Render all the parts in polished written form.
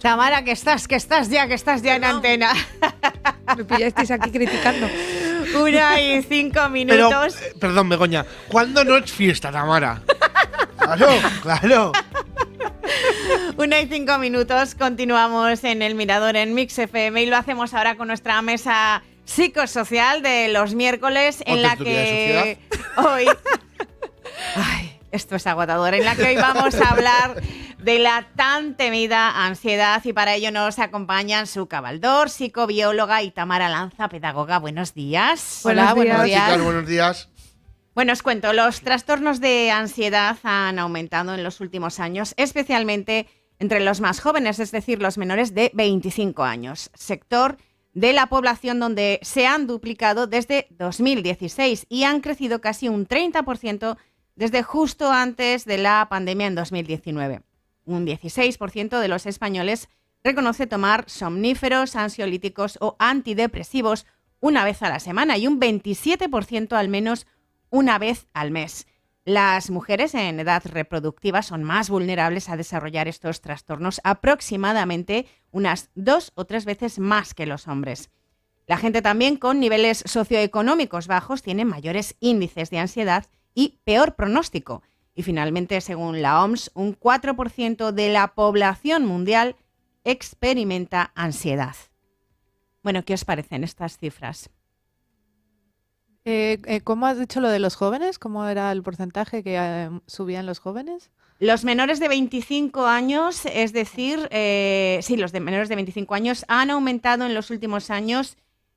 Tamara, que estás ya en antena. Me pillasteis aquí criticando. 1:05. Pero, perdón, Begoña, ¿cuándo no es fiesta, Tamara? Claro. 1:05. Continuamos en El Mirador en Mix FM y lo hacemos ahora con nuestra mesa psicosocial de los miércoles en la que hoy... Ay, esto es agotador. En la que hoy vamos a hablar de la tan temida ansiedad y para ello nos acompañan Suka Baldor, psicobióloga, y Tamara Lanza, pedagoga. Buenos días. Hola, buenos Chicas, días. buenos días. Bueno, os cuento, los trastornos de ansiedad han aumentado en los últimos años, especialmente entre los más jóvenes, es decir, los menores de 25 años, sector de la población donde se han duplicado desde 2016 y han crecido casi un 30% desde justo antes de la pandemia en 2019. Un 16% de los españoles reconoce tomar somníferos, ansiolíticos o antidepresivos una vez a la semana y un 27% al menos una vez al mes. Las mujeres en edad reproductiva son más vulnerables a desarrollar estos trastornos, aproximadamente unas 2 o 3 veces más que los hombres. La gente también con niveles socioeconómicos bajos tiene mayores índices de ansiedad y peor pronóstico. Y finalmente, según la OMS, un 4% de la población mundial experimenta ansiedad. Bueno, ¿qué os parecen estas cifras? ¿Cómo has dicho lo de los jóvenes? ¿Cómo era el porcentaje que subían los jóvenes? Los menores de 25 años, es decir, los menores de 25 años han aumentado en los últimos años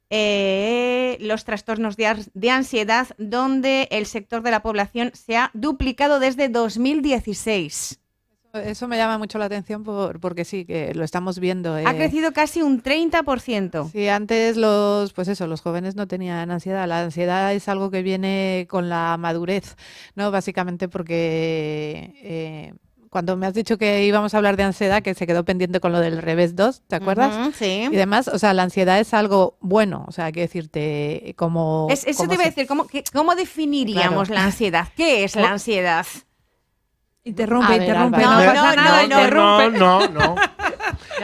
los trastornos de ansiedad, donde el sector de la población se ha duplicado desde 2016. Eso me llama mucho la atención porque sí, que lo estamos viendo. Ha crecido casi un 30%. Sí, antes los jóvenes no tenían ansiedad. La ansiedad es algo que viene con la madurez, ¿no? Básicamente porque cuando me has dicho que íbamos a hablar de ansiedad, que se quedó pendiente con lo del revés 2, ¿te acuerdas? Sí. Y demás, o sea, la ansiedad es algo bueno, o sea, hay que decirte como... Eso te iba a decir, ¿cómo definiríamos la ansiedad? ¿Qué es la ansiedad? Interrumpe. No, No.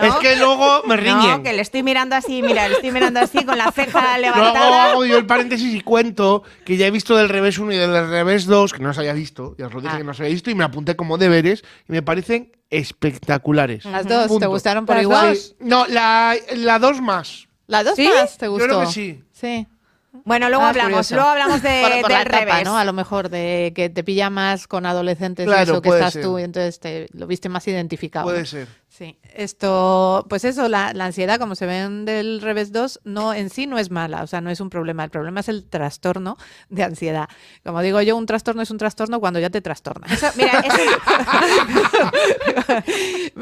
Es que luego me riñen. No, que le estoy mirando así, con la ceja Luego levantada. hago yo el paréntesis y cuento que ya he visto del revés 1 y del revés 2, que no los había visto, ya os lo dije que no los había visto, y me apunté como deberes, y me parecen espectaculares. Las dos, Punto. ¿te gustaron por Las igual? dos. No, la 2 más. ¿Las dos ¿Sí? más te gustó? Yo creo que sí. Sí. Bueno, luego hablamos curioso. por Por la del etapa, revés. ¿no? A lo mejor de que te pilla más con adolescentes, Claro, eso que puede estás ser. tú, y entonces lo viste más identificado. Puede ¿no? ser. Sí, pues eso, la ansiedad, como se ven del revés 2, no, en sí no es mala, o sea, no es un problema. El problema es el trastorno de ansiedad. Como digo yo, un trastorno es un trastorno cuando ya te trastorna.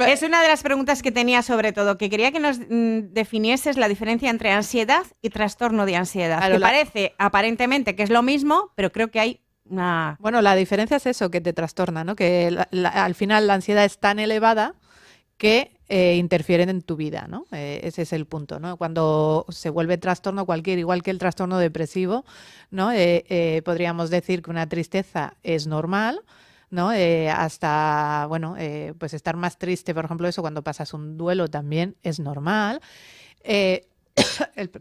Es una de las preguntas que tenía sobre todo, que quería que nos definieses la diferencia entre ansiedad y trastorno de ansiedad. Claro, que parece aparentemente que es lo mismo, pero creo que hay una... Bueno, la diferencia es eso, que te trastorna, ¿no? Que al final la ansiedad es tan elevada que interfieren en tu vida, ¿no? Ese es el punto, ¿no? Cuando se vuelve trastorno igual que el trastorno depresivo, ¿no? Podríamos decir que una tristeza es normal, ¿no? Hasta, bueno, pues estar más triste, por ejemplo, eso cuando pasas un duelo también es normal.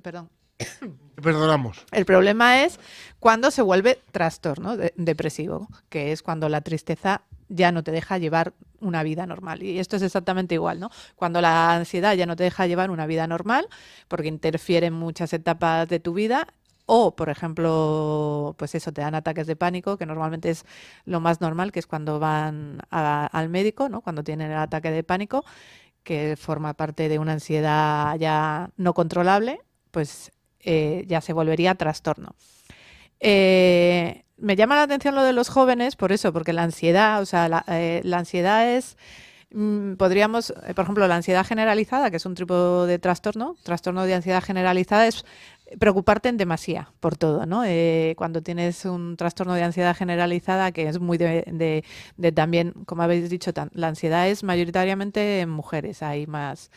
Perdón. Te perdonamos. El problema es cuando se vuelve trastorno depresivo, que es cuando la tristeza ya no te deja llevar una vida normal. Y esto es exactamente igual, ¿no? Cuando la ansiedad ya no te deja llevar una vida normal, porque interfiere en muchas etapas de tu vida, o, por ejemplo, pues eso, te dan ataques de pánico, que normalmente es lo más normal, que es cuando van al médico, ¿no? Cuando tienen el ataque de pánico, que forma parte de una ansiedad ya no controlable, pues ya se volvería trastorno. Me llama la atención lo de los jóvenes por eso, porque la ansiedad, o sea, la ansiedad es, podríamos, por ejemplo, la ansiedad generalizada, que es un tipo de trastorno de ansiedad generalizada, es preocuparte en demasía por todo, ¿no? Cuando tienes un trastorno de ansiedad generalizada, que es muy de también, como habéis dicho, la ansiedad es mayoritariamente en mujeres, hay más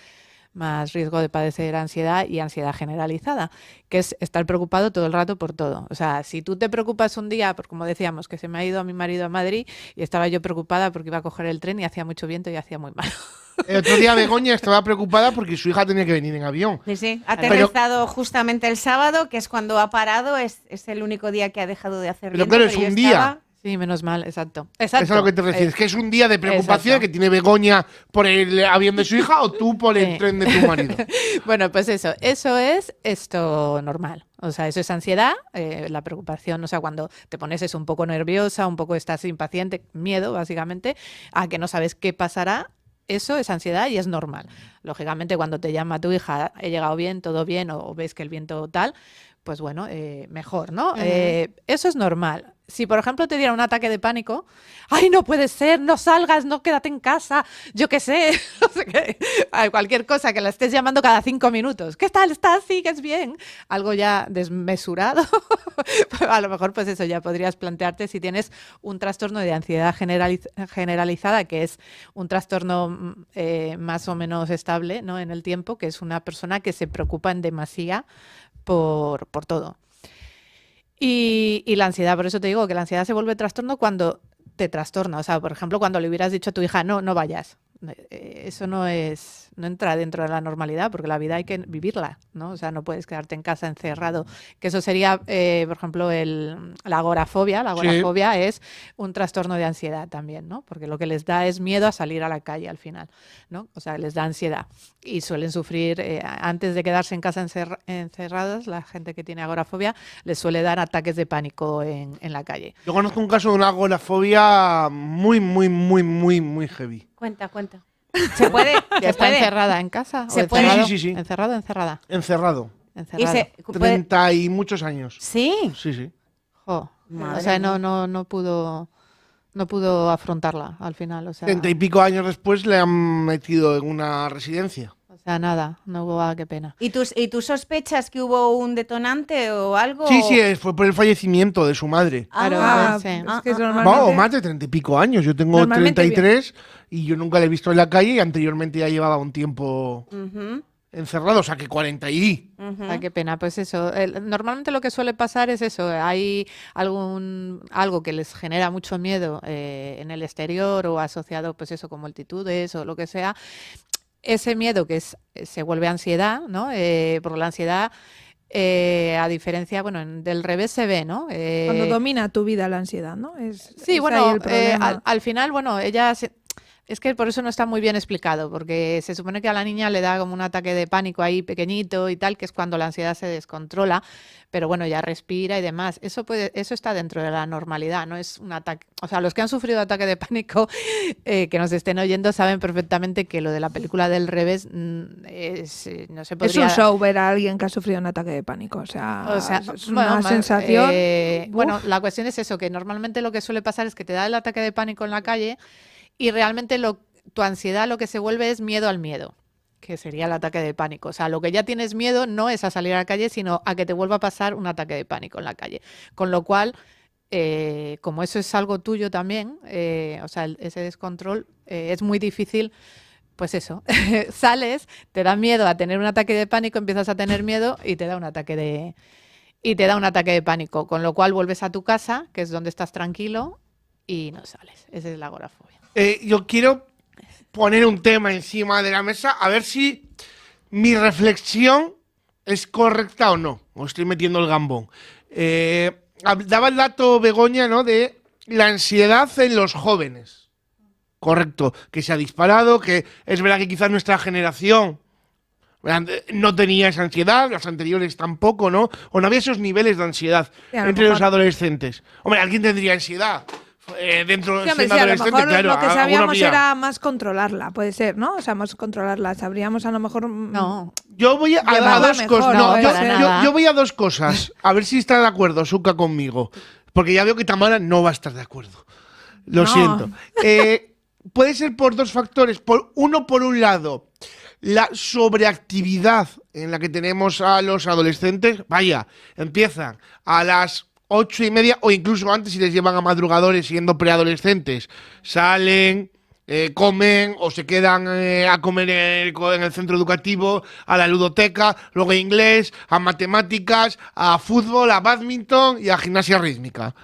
más riesgo de padecer ansiedad y ansiedad generalizada, que es estar preocupado todo el rato por todo. O sea, si tú te preocupas un día, por como decíamos, que se me ha ido a mi marido a Madrid y estaba yo preocupada porque iba a coger el tren y hacía mucho viento y hacía muy mal. El otro día Begoña estaba preocupada porque su hija tenía que venir en avión. Sí, sí. Ha aterrizado justamente el sábado, que es cuando ha parado. Es el único día que ha dejado de hacer Pero viento, claro, es yo un día. estaba- Sí, menos mal, exacto. Eso es a lo que te refieres, que es un día de preocupación que tiene Begoña por el avión de su hija o tú por el tren de tu marido. Bueno, pues eso es esto normal. O sea, eso es ansiedad, la preocupación, o sea, cuando te pones un poco nerviosa, un poco estás impaciente, miedo, básicamente, a que no sabes qué pasará. Eso es ansiedad y es normal. Lógicamente, cuando te llama tu hija, he llegado bien, todo bien, o ves que el viento tal, pues bueno, mejor, ¿no? Eso es normal. Si, por ejemplo, te diera un ataque de pánico, ¡ay, no puede ser! ¡No salgas! ¡No quédate en casa! Yo qué sé, no sé qué, cualquier cosa que la estés llamando cada 5 minutos. ¿Qué tal? ¿Estás? ¿Sigues bien? Algo ya desmesurado. A lo mejor, pues eso, ya podrías plantearte si tienes un trastorno de ansiedad generalizada, que es un trastorno más o menos estable, ¿no?, en el tiempo, que es una persona que se preocupa en demasía por todo. Y la ansiedad, por eso te digo que la ansiedad se vuelve trastorno cuando te trastorna. O sea, por ejemplo, cuando le hubieras dicho a tu hija, no vayas. Eso no entra dentro de la normalidad, porque la vida hay que vivirla, ¿no? O sea, no puedes quedarte en casa encerrado. Que eso sería, por ejemplo, la agorafobia. La agorafobia es un trastorno de ansiedad también, ¿no? Porque lo que les da es miedo a salir a la calle al final, ¿no? O sea, les da ansiedad. Y suelen sufrir, antes de quedarse en casa encerrados, la gente que tiene agorafobia les suele dar ataques de pánico en la calle. Yo conozco un caso de una agorafobia muy, muy, muy, muy, muy heavy. Cuenta. ¿Se puede? ¿Que está encerrada en casa? ¿Se ¿O puede? encerrado? Sí. ¿Encerrado o encerrada? Encerrado. Y se, puede- 30 y muchos años. Sí. Sí. Jo. Madre O sea, mía. no pudo afrontarla al final. O sea, 30 y pico años después le han metido en una residencia. nada, no hubo, qué pena. ¿Y tú sospechas que hubo un detonante o algo? Sí, fue por el fallecimiento de su madre. Claro, sí. Es que eso Vamos, normalmente- más de 30 y pico años. Yo tengo Normalmente 33 y yo nunca la he visto en la calle y anteriormente ya llevaba un tiempo Ujú, encerrado, o sea que 40 y... ujú. Qué pena, pues eso. Normalmente lo que suele pasar es eso, hay algo que les genera mucho miedo en el exterior o asociado, pues eso, con multitudes o lo que sea. Ese miedo se vuelve ansiedad, ¿no? Porque la ansiedad, a diferencia, bueno, del revés se ve, ¿no? Cuando domina tu vida la ansiedad, ¿no? Sí, es bueno, ahí el problema. al final, bueno, es que por eso no está muy bien explicado, porque se supone que a la niña le da como un ataque de pánico ahí pequeñito y tal, que es cuando la ansiedad se descontrola, pero bueno, ya respira y demás. Eso está dentro de la normalidad, no es un ataque. O sea, los que han sufrido ataque de pánico, que nos estén oyendo, saben perfectamente que lo de la película del revés no se podría... Es un show ver a alguien que ha sufrido un ataque de pánico, o sea es bueno, una sensación. bueno, la cuestión es eso, que normalmente lo que suele pasar es que te da el ataque de pánico en la calle y realmente tu ansiedad lo que se vuelve es miedo al miedo, que sería el ataque de pánico. O sea, lo que ya tienes miedo no es a salir a la calle, sino a que te vuelva a pasar un ataque de pánico en la calle. Con lo cual, como eso es algo tuyo también, o sea, ese descontrol, es muy difícil. Pues eso, sales, te da miedo a tener un ataque de pánico, empiezas a tener miedo y te da un ataque de pánico, con lo cual vuelves a tu casa, que es donde estás tranquilo, y no sales. Esa es la agorafobia. Yo quiero poner un tema encima de la mesa a ver si mi reflexión es correcta o no. O estoy metiendo el gambón. Daba el dato Begoña, ¿no?, de la ansiedad en los jóvenes. Correcto, que se ha disparado, que es verdad que quizás nuestra generación no tenía esa ansiedad, las anteriores tampoco, ¿no? O no había esos niveles de ansiedad Sí, a lo entre mejor. los adolescentes. Hombre, alguien tendría ansiedad. Dentro Sí, hombre, siendo sí, a lo adolescente, mejor claro, lo que alguno sabíamos habría. era más controlarla, puede ser, ¿no? O sea, más controlarla. Sabríamos a lo mejor. No, Yo voy a Llevarla dos mejor, cosas. no, No, puede ser. yo voy a dos cosas. A ver si está de acuerdo, Suka, conmigo. Porque ya veo que Tamara no va a estar de acuerdo. Lo No. siento. Puede ser por dos factores. Por un lado, la sobreactividad en la que tenemos a los adolescentes. Vaya, empiezan a las 8:30 o incluso antes si les llevan a madrugadores siendo preadolescentes. Salen, comen o se quedan a comer en el centro educativo, a la ludoteca, luego a inglés, a matemáticas, a fútbol, a bádminton y a gimnasia rítmica,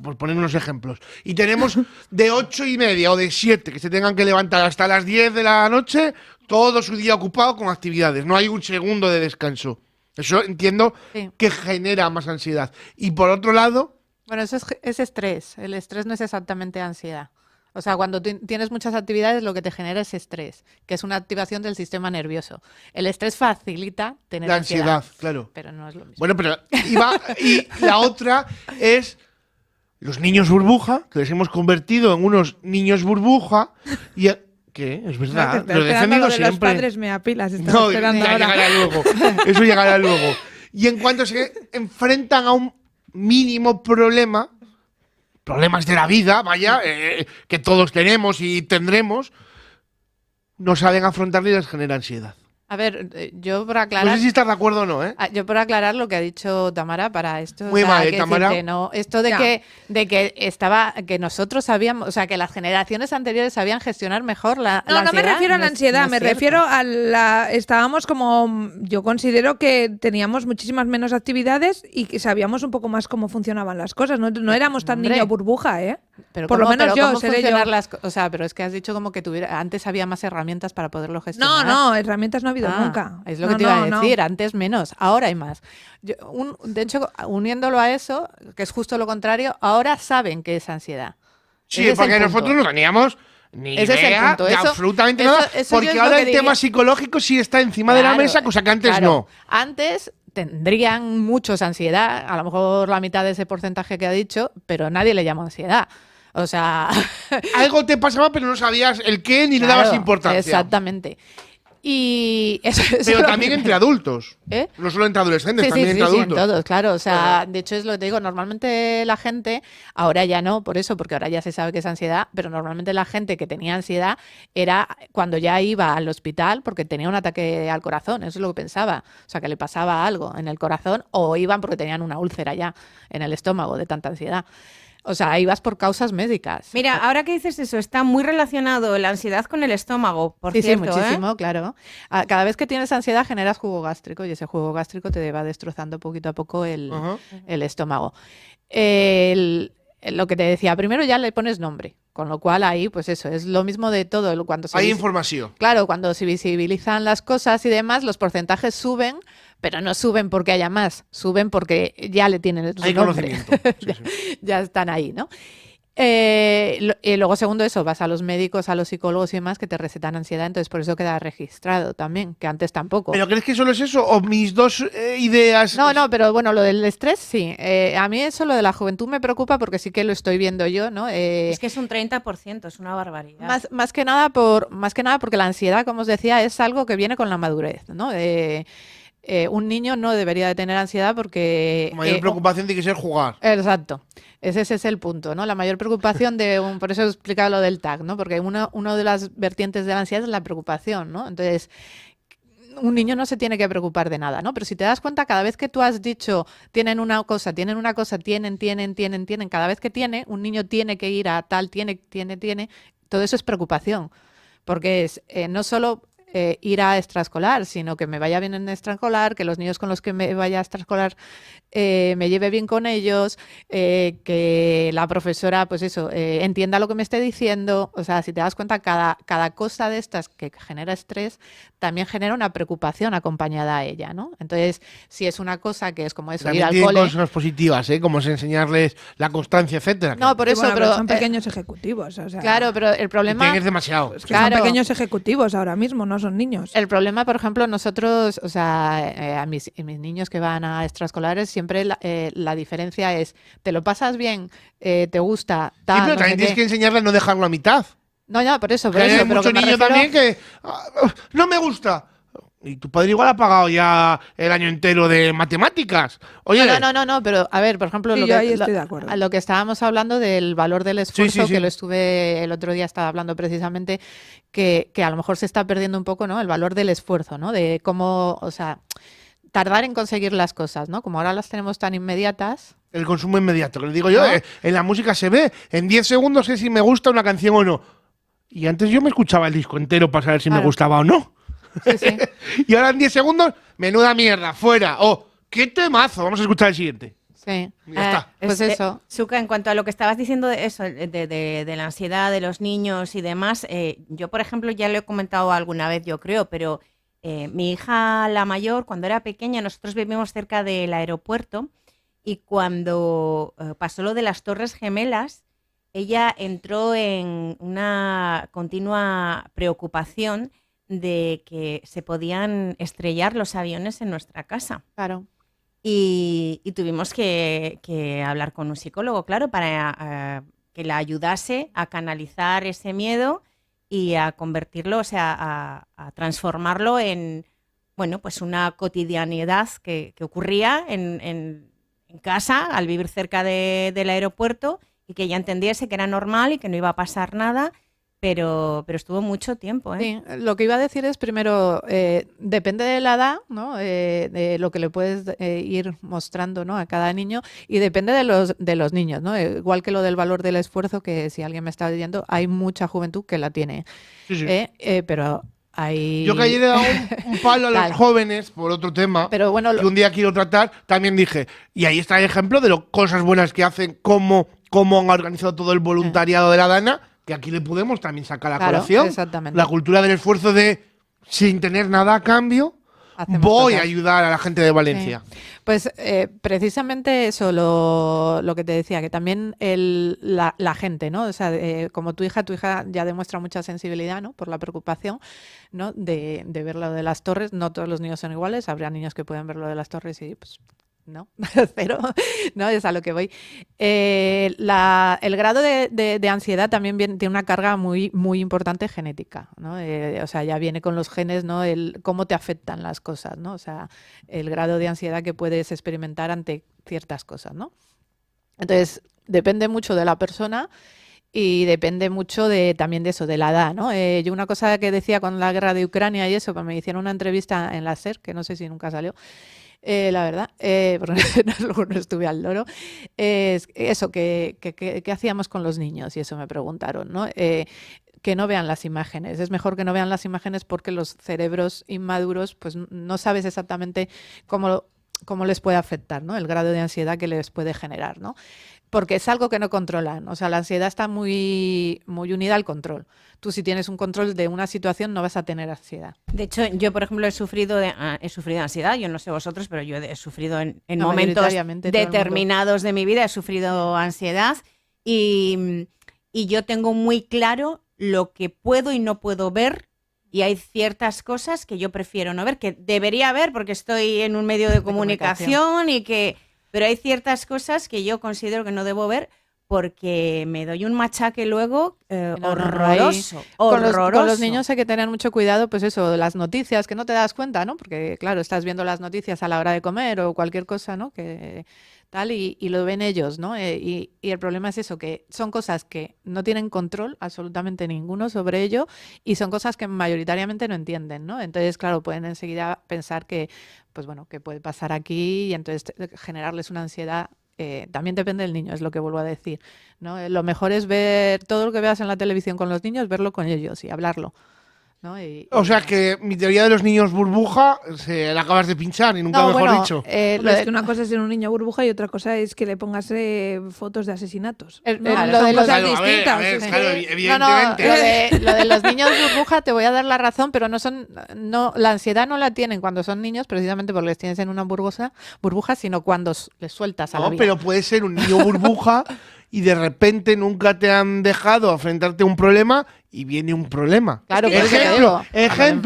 por poner unos ejemplos. Y tenemos de 8:30 o de 7 que se tengan que levantar hasta las 10 de la noche, todo su día ocupado con actividades. No hay un segundo de descanso. Eso entiendo Sí. que genera más ansiedad. Y por otro lado, Bueno, eso es estrés. El estrés no es exactamente ansiedad. O sea, cuando tienes muchas actividades, lo que te genera es estrés, que es una activación del sistema nervioso. El estrés facilita tener la ansiedad, claro. pero no es lo mismo. Bueno, pero y la otra es los niños burbuja, que les hemos convertido en unos niños burbuja. Y ¿qué? Es verdad, Estoy lo he esperando defendido lo de los siempre. padres me apilas. Estaba No, esperando ya ahora. llegará luego. Eso llegará luego. Y en cuanto se enfrentan a un mínimo problema, problemas de la vida, vaya, que todos tenemos y tendremos, no saben afrontarlo y les genera ansiedad. A ver, yo por No aclarar, sé si estás de acuerdo o no, ¿eh? yo por aclarar lo que ha dicho Tamara para esto, Muy o sea, mal, quiero Tamara. decirte, no, esto Ya. que nosotros sabíamos, o sea, que las generaciones anteriores sabían gestionar mejor la No, no me ansiedad, refiero a la no es- ansiedad, no es me cierto. refiero a la... Estábamos como... Yo considero que teníamos muchísimas menos actividades y que sabíamos un poco más cómo funcionaban las cosas. No éramos tan Hombre. niño burbuja, ¿eh? Pero Por lo ¿cómo- menos pero yo, cómo seré funcionar yo. o sea, pero es que has dicho como que antes había más herramientas para poderlo No, gestionar. no, herramientas no ha habido Ah, nunca. Es lo No, que te iba a no, no. decir, antes menos, ahora hay más. De hecho, uniéndolo a eso, que es justo lo contrario, ahora saben qué es ansiedad. Sí, Ese es el porque punto. nosotros no teníamos ni Ese es el idea punto. de Eso- absolutamente eso- nada, eso yo porque es lo ahora que el diría. tema psicológico sí está encima de la Claro, mesa, cosa que antes claro. no. Antes tendrían muchos ansiedad, a lo mejor la mitad de ese porcentaje que ha dicho, pero nadie le llama ansiedad. O sea, Algo te pasaba, pero no sabías el qué ni le claro, dabas importancia. Exactamente. Y eso Pero lo también primero. entre adultos. ¿Eh? No solo entre adolescentes, Sí, también sí, entre sí, en adultos. todos, claro. O sea, Ajá. de hecho es lo que te digo, normalmente la gente, ahora ya no, por eso, porque ahora ya se sabe que es ansiedad, pero normalmente la gente que tenía ansiedad era cuando ya iba al hospital porque tenía un ataque al corazón, eso es lo que pensaba. O sea, que le pasaba algo en el corazón o iban porque tenían una úlcera ya en el estómago de tanta ansiedad. O sea, ibas por causas médicas. Mira, ahora que dices eso, está muy relacionado la ansiedad con el estómago, por Sí, cierto, sí, muchísimo, claro. Cada vez que tienes ansiedad generas jugo gástrico y ese jugo gástrico te va destrozando poquito a poco el Ajá. estómago. Lo que te decía, primero ya le pones nombre, con lo cual ahí, pues eso, es lo mismo de todo. Cuando se Hay información. Claro, cuando se visibilizan las cosas y demás, los porcentajes suben, pero no suben porque haya más, suben porque ya le tienen su Hay nombre. conocimiento. Sí, sí. Ya están ahí, ¿no? Y luego, segundo eso, vas a los médicos, a los psicólogos y demás que te recetan ansiedad, entonces por eso queda registrado también, que antes tampoco. ¿Pero crees que solo es eso? ¿O mis dos ideas? No, pero bueno, lo del estrés sí. A mí eso, lo de la juventud me preocupa porque sí que lo estoy viendo yo, ¿no? Es que es un 30%, es una barbaridad. Más que nada porque la ansiedad, como os decía, es algo que viene con la madurez, ¿no? Un niño no debería de tener ansiedad porque... La mayor preocupación tiene que ser jugar. Exacto. Ese es el punto, ¿no? La mayor preocupación por eso he explicado lo del TAC, ¿no? Porque uno de las vertientes de la ansiedad es la preocupación, ¿no? Entonces, un niño no se tiene que preocupar de nada, ¿no? Pero si te das cuenta, cada vez que tú has dicho tienen una cosa, tienen, cada vez que un niño tiene que ir a tal, tiene, todo eso es preocupación. Porque es no solo ir a extraescolar, sino que me vaya bien en extraescolar, que los niños con los que me vaya a extraescolar me lleve bien con ellos, que la profesora, pues eso, entienda lo que me esté diciendo. O sea, si te das cuenta, cada cosa de estas que genera estrés también genera una preocupación acompañada a ella, ¿no? Entonces, si es una cosa que es como eso, ir También al tienen cole... cosas positivas, ¿eh? Como es enseñarles la constancia, etcétera. No, por Y eso, bueno, pero... son pequeños ejecutivos. O sea, claro, pero el problema... Es demasiado. es que claro. son pequeños ejecutivos ahora mismo, no son niños. El problema, por ejemplo, nosotros, o sea, a mis niños que van a extraescolares, siempre la diferencia es, ¿te lo pasas bien? ¿Te gusta? Sí, Tal, pero no también sé tienes qué? que enseñarle a no dejarlo a mitad. No, ya, por eso, Que hay pero mucho que me niño refiero- también que no me gusta. Y tu padre igual ha pagado ya el año entero de matemáticas. Oye, No, pero a ver, por ejemplo, Sí, lo yo que, ahí estoy de acuerdo. a lo que estábamos hablando del valor del esfuerzo, Sí, sí. que lo estuve el otro día, estaba hablando precisamente, que a lo mejor se está perdiendo un poco, ¿no? El valor del esfuerzo, ¿no? De cómo, o sea, tardar en conseguir las cosas, ¿no? Como ahora las tenemos tan inmediatas. el consumo inmediato, que le digo yo, ¿No? en la música se ve. En 10 segundos sé si me gusta una canción o no. Y antes yo me escuchaba el disco entero para saber si me Claro. gustaba o no. Sí, sí. Y ahora en 10 segundos, menuda mierda, fuera. Oh, qué temazo. Vamos a escuchar el siguiente. Sí. Y ya está. Pues eso. Suka, en cuanto a lo que estabas diciendo de eso, de la ansiedad de los niños y demás, yo, por ejemplo, ya lo he comentado alguna vez, yo creo, pero mi hija, la mayor, cuando era pequeña, nosotros vivimos cerca del aeropuerto y cuando pasó lo de las Torres Gemelas, ella entró en una continua preocupación de que se podían estrellar los aviones en nuestra casa. Claro. Y tuvimos que hablar con un psicólogo, claro, para que la ayudase a canalizar ese miedo y a convertirlo, o sea, a transformarlo en, bueno, pues una cotidianidad que ocurría en casa al vivir cerca del aeropuerto y que ella entendiese que era normal y que no iba a pasar nada. Pero estuvo mucho tiempo, ¿eh? Sí, lo que iba a decir es primero, depende de la edad, ¿no? De lo que le puedes ir mostrando, ¿no? A cada niño y depende de los niños, ¿no? Igual que lo del valor del esfuerzo, que si alguien me está oyendo, hay mucha juventud que la tiene, Sí, sí. pero hay... Yo que ayer he dado un palo a los Tal. jóvenes por otro tema Pero bueno, que un día quiero tratar, también dije, y ahí está el ejemplo de las cosas buenas que hacen, cómo han organizado todo el voluntariado de la Dana, que aquí le podemos también sacar a Claro, colación. exactamente. La cultura del esfuerzo de, sin tener nada a cambio, Hacemos voy a cosas. ayudar a la gente de Valencia. Sí. Pues precisamente eso, lo que te decía, que también la gente, ¿no? O sea, como tu hija ya demuestra mucha sensibilidad, ¿no? Por la preocupación, ¿no? De ver lo de las torres. No todos los niños son iguales, habrá niños que pueden ver lo de las torres y pues no, cero, no, es a lo que voy. El grado de ansiedad también tiene una carga muy, muy importante genética, ¿no? O sea, ya viene con los genes, ¿no? Cómo te afectan las cosas, ¿no? O sea, el grado de ansiedad que puedes experimentar ante ciertas cosas, ¿no? Entonces, depende mucho de la persona y depende mucho también de eso, de la edad, ¿no? Yo una cosa que decía con la guerra de Ucrania y eso, pues me hicieron una entrevista en la SER, que no sé si nunca salió, la verdad, porque luego no estuve al loro, es eso, ¿qué hacíamos con los niños? Y eso me preguntaron, ¿no? Que no vean las imágenes. Es mejor que no vean las imágenes porque los cerebros inmaduros pues no sabes exactamente cómo les puede afectar, ¿no? El grado de ansiedad que les puede generar, ¿no? Porque es algo que no controlan. O sea, la ansiedad está muy, muy unida al control. Tú si tienes un control de una situación no vas a tener ansiedad. De hecho, yo, por ejemplo, he sufrido ansiedad. Yo no sé vosotros, pero yo he sufrido en No, momentos mayoritariamente todo el mundo. determinados de mi vida. He sufrido ansiedad y yo tengo muy claro lo que puedo y no puedo ver. Y hay ciertas cosas que yo prefiero no ver, que debería ver porque estoy en un medio de comunicación pero hay ciertas cosas que yo considero que no debo ver porque me doy un machaque luego horroroso. Con los niños hay que tener mucho cuidado, pues eso, las noticias, que no te das cuenta, ¿no? Porque, claro, estás viendo las noticias a la hora de comer o cualquier cosa, ¿no? Que tal, y lo ven ellos, ¿no? Y el problema es eso, que son cosas que no tienen control absolutamente ninguno sobre ello y son cosas que mayoritariamente no entienden, ¿no? Entonces, claro, pueden enseguida pensar que, pues bueno, que puede pasar aquí y entonces generarles una ansiedad. También depende del niño, es lo que vuelvo a decir, ¿no? Lo mejor es ver todo lo que veas en la televisión con los niños, verlo con ellos y hablarlo, ¿no? O sea que mi teoría de los niños burbuja se la acabas de pinchar y nunca No, mejor bueno, dicho. Es que una cosa es ser un niño burbuja y otra cosa es que le pongas fotos de asesinatos. El- ¿no? lo Son de los- cosas Claro, distintas. a ver, es claro, que- evidentemente. lo de los niños burbuja te voy a dar la razón, pero la ansiedad no la tienen cuando son niños precisamente porque les tienes en una burbuja, sino cuando les sueltas a la No, vida. pero puede ser un niño burbuja y de repente nunca te han dejado enfrentarte a un problema y viene un problema. Claro, por eso te ejemplo,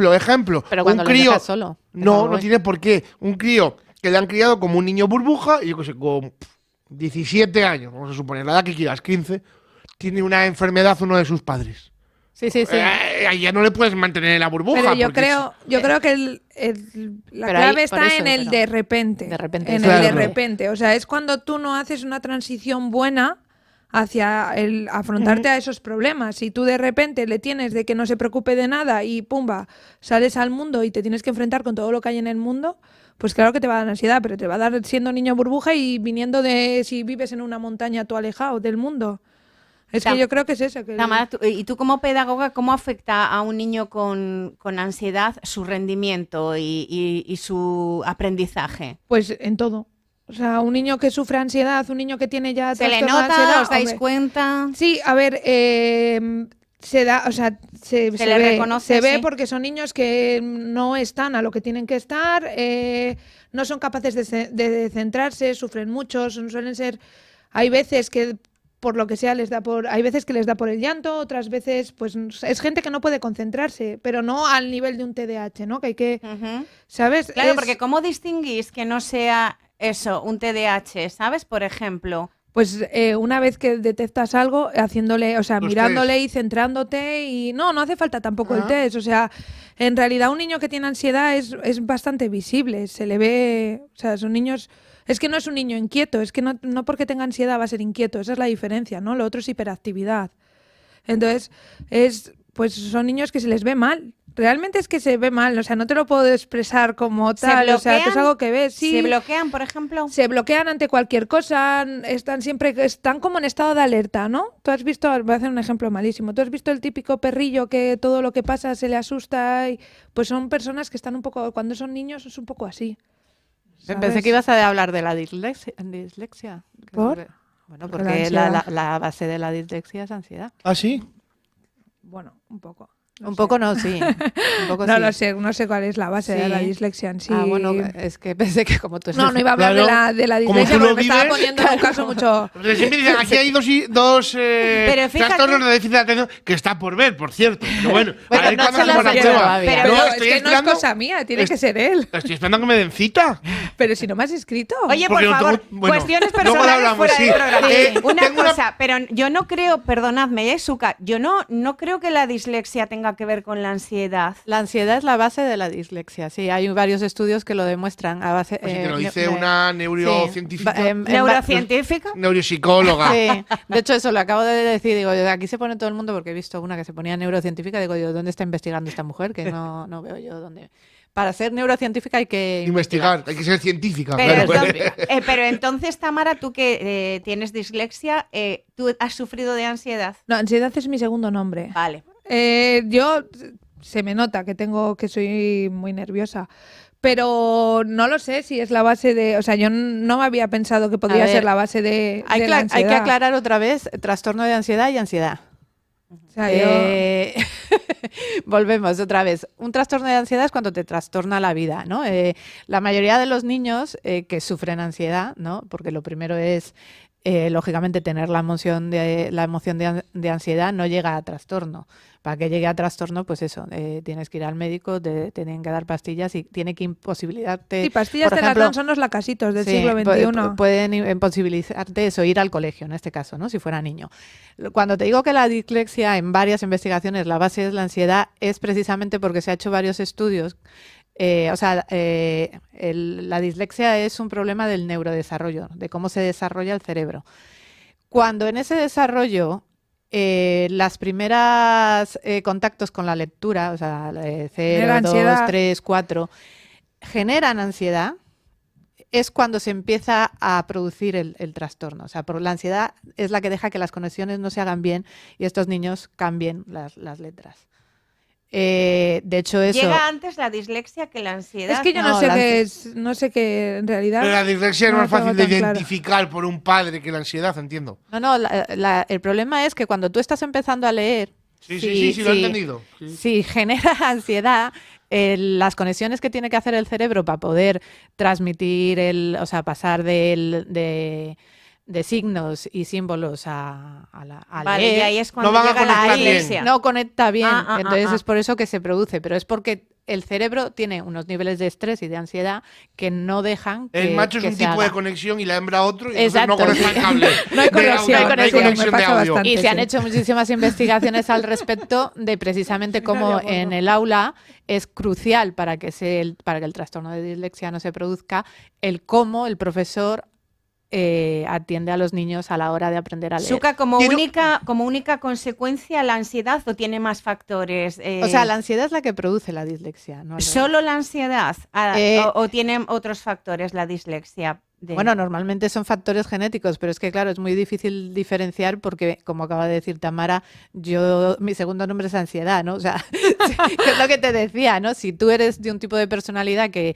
digo. ejemplo. Pero Un cuando les crío. dejas solo. No, Déjalo, no tiene por qué. Un crío que le han criado como un niño burbuja, y yo qué sé, con 17 años, vamos a suponer, la edad que quieras, 15, tiene una enfermedad uno de sus padres. Sí. Ahí ya no le puedes mantener en la burbuja. Pero yo porque creo que la Pero clave ahí, está por eso, en el pero- de repente. De repente, En claro. el de repente. O sea, es cuando tú no haces una transición buena hacia el afrontarte a esos problemas. Si tú de repente le tienes de que no se preocupe de nada y pumba, sales al mundo y te tienes que enfrentar con todo lo que hay en el mundo, pues claro que te va a dar ansiedad, pero te va a dar siendo niño burbuja y viniendo de si vives en una montaña tú alejado del mundo. Es que yo creo que es eso. Que Tamara, y tú como pedagoga, ¿cómo afecta a un niño con ansiedad su rendimiento y su aprendizaje? Pues en todo. O sea, un niño que sufre ansiedad, un niño que tiene ya ¿Se le trastorno de nota? ansiedad, ¿Os dais hombre. cuenta? Sí, a ver, se da, o sea, se le ve, reconoce, se ve sí. porque son niños que no están a lo que tienen que estar, no son capaces de centrarse, sufren mucho, suelen ser, hay veces que por lo que sea hay veces que les da por el llanto, otras veces pues es gente que no puede concentrarse, pero no al nivel de un TDAH, ¿no? Que hay que, Ujú. ¿sabes? Claro, porque ¿cómo distinguís que no sea eso, un TDAH, ¿sabes? Por ejemplo. Pues una vez que detectas algo, haciéndole, o sea, Los mirándole test. y centrándote y no hace falta tampoco el Ah. test. O sea, en realidad un niño que tiene ansiedad es bastante visible, se le ve, o sea, son niños, es que no es un niño inquieto, es que no porque tenga ansiedad va a ser inquieto, esa es la diferencia, ¿no? Lo otro es hiperactividad. Entonces, pues son niños que se les ve mal. Realmente es que se ve mal, o sea, no te lo puedo expresar como ¿Se tal, o sea, que es bloquean? algo que ves. Sí, ¿Se bloquean, por ejemplo? se bloquean ante cualquier cosa, están como en estado de alerta, ¿no? Tú has visto, voy a hacer un ejemplo malísimo, tú has visto el típico perrillo que todo lo que pasa se le asusta y pues son personas que están un poco, cuando son niños es un poco así. Pensé ¿sabes? que ibas a hablar de la dislexia. ¿Por? Bueno, Porque porque la la base de la dislexia es ansiedad. ¿Ah, sí? Bueno, un poco. Un poco no, sí. Un poco No sí. lo sé, no sé cuál es la base de la Sí. dislexia en sí. Ah, bueno, es que pensé que como tú No iba a hablar Claro, de la como dislexia tú lo porque me estaba vives, poniendo en un caso mucho... Porque siempre dicen, aquí hay dos Pero fíjate- trastornos de déficit de atención que está por ver, por cierto. Pero bueno, Bueno, a ver no cuándo se las hacemos la ha hecho prueba. todavía. Pero Yo es estoy que no es esperando- cosa mía, tiene es- que ser él. Estoy esperando que me den cita. Pero si no me has escrito. Oye, por Porque no favor, tengo- bueno, cuestiones luego lo personales hablamos, fuera sí. del programa. Una Tengo una- cosa, pero yo no creo, perdonadme, Suka, yo no creo que la dislexia tenga que ver con la ansiedad. La ansiedad es la base de la dislexia, sí. Hay varios estudios que lo demuestran a base. Pues sí, que lo ne- dice ne- una sí, neurocientífica, ¿Neurocientífica? neuropsicóloga. Sí, de hecho eso lo acabo de decir, digo, aquí se pone todo el mundo porque he visto una que se ponía neurocientífica, digo yo, ¿dónde está investigando esta mujer? Que no veo yo dónde. Para ser neurocientífica hay que Investigar, hay que ser científica. Pero, claro. pero entonces, Tamara, tú que tienes dislexia, ¿tú has sufrido de ansiedad? No, ansiedad es mi segundo nombre. Vale. Yo se me nota que soy muy nerviosa, pero no lo sé si es la base de, o sea, yo no me había pensado que podría ver, ser la base de la Hay que ansiedad. aclarar otra vez trastorno de ansiedad y ansiedad. O sea, Volvemos otra vez. Un trastorno de ansiedad es cuando te trastorna la vida, ¿no? La mayoría de los niños que sufren ansiedad, ¿no? Porque lo primero es, lógicamente, tener la emoción de ansiedad no llega a trastorno. Para que llegue a trastorno, pues eso, tienes que ir al médico, te tienen que dar pastillas y tiene que imposibilitarte. sí, pastillas por te las ejemplo, dan, son los lacasitos del sí, siglo XXI. pueden imposibilitarte eso, ir al colegio en este caso, ¿no? Si fuera niño. Cuando te digo que la dislexia, en varias investigaciones, la base es la ansiedad, es precisamente porque se ha hecho varios estudios. La dislexia es un problema del neurodesarrollo, de cómo se desarrolla el cerebro. Cuando en ese desarrollo las primeras contactos con la lectura, o sea, 0, Genera 2, ansiedad. 3, 4, generan ansiedad, es cuando se empieza a producir el trastorno. O sea, por la ansiedad es la que deja que las conexiones no se hagan bien y estos niños cambien las letras. De hecho, eso... Llega antes la dislexia que la ansiedad. Es que yo No, no sé la qué es, no sé qué en realidad. Pero la dislexia es no más lo tengo fácil de tan claro. identificar por un padre que la ansiedad, entiendo. No, el problema es que cuando tú estás empezando a leer, Sí, lo he entendido. Sí. si genera ansiedad, las conexiones que tiene que hacer el cerebro para poder transmitir, o sea, pasar de signos y símbolos a Vale, leer, y ahí es cuando No van a llega la conectar bien. dislexia. no conecta bien. Entonces ah. es por eso que se produce, pero es porque el cerebro tiene unos niveles de estrés y de ansiedad que no dejan que El macho es que un se tipo de haga. conexión y la hembra otro, y Exacto, entonces no conecta el cable. No hay de conexión, audio, no hay no hay conexión, conexión me de pasa audio. bastante. Y se han sí. hecho muchísimas investigaciones al respecto de precisamente cómo en el aula es crucial para que el trastorno de dislexia no se produzca, el cómo el profesor atiende a los niños a la hora de aprender a leer. Suka, como Quiero- única consecuencia la ansiedad o tiene más factores. O sea, la ansiedad es la que produce la dislexia. ¿No? ¿Solo la ansiedad? Eh, ¿O tienen otros factores la dislexia? Bueno, normalmente son factores genéticos, pero es que, claro, es muy difícil diferenciar porque, como acaba de decir Tamara, mi segundo nombre es ansiedad, ¿no? O sea, es lo que te decía, ¿no? Si tú eres de un tipo de personalidad que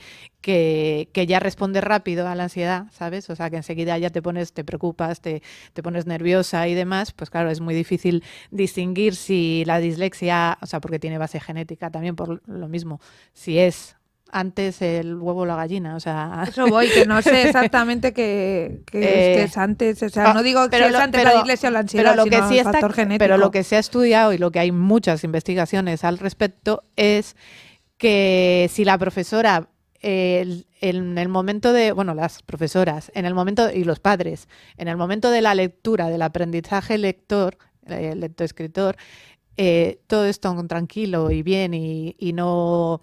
ya responde rápido a la ansiedad, ¿sabes? O sea, que enseguida ya te preocupas, te pones nerviosa y demás, pues claro, es muy difícil distinguir si la dislexia, o sea, porque tiene base genética también por lo mismo, si es antes el huevo o la gallina, o sea... Eso voy, que no sé exactamente que es antes, o sea, no digo que es antes la dislexia o la ansiedad, pero lo que sino sí el factor genético. Pero lo que se ha estudiado y lo que hay muchas investigaciones al respecto es que si la profesora, en el momento de, bueno, las profesoras, en el momento, y los padres, en el momento de la lectura, del aprendizaje lectoescritor, todo esto tranquilo y bien y no...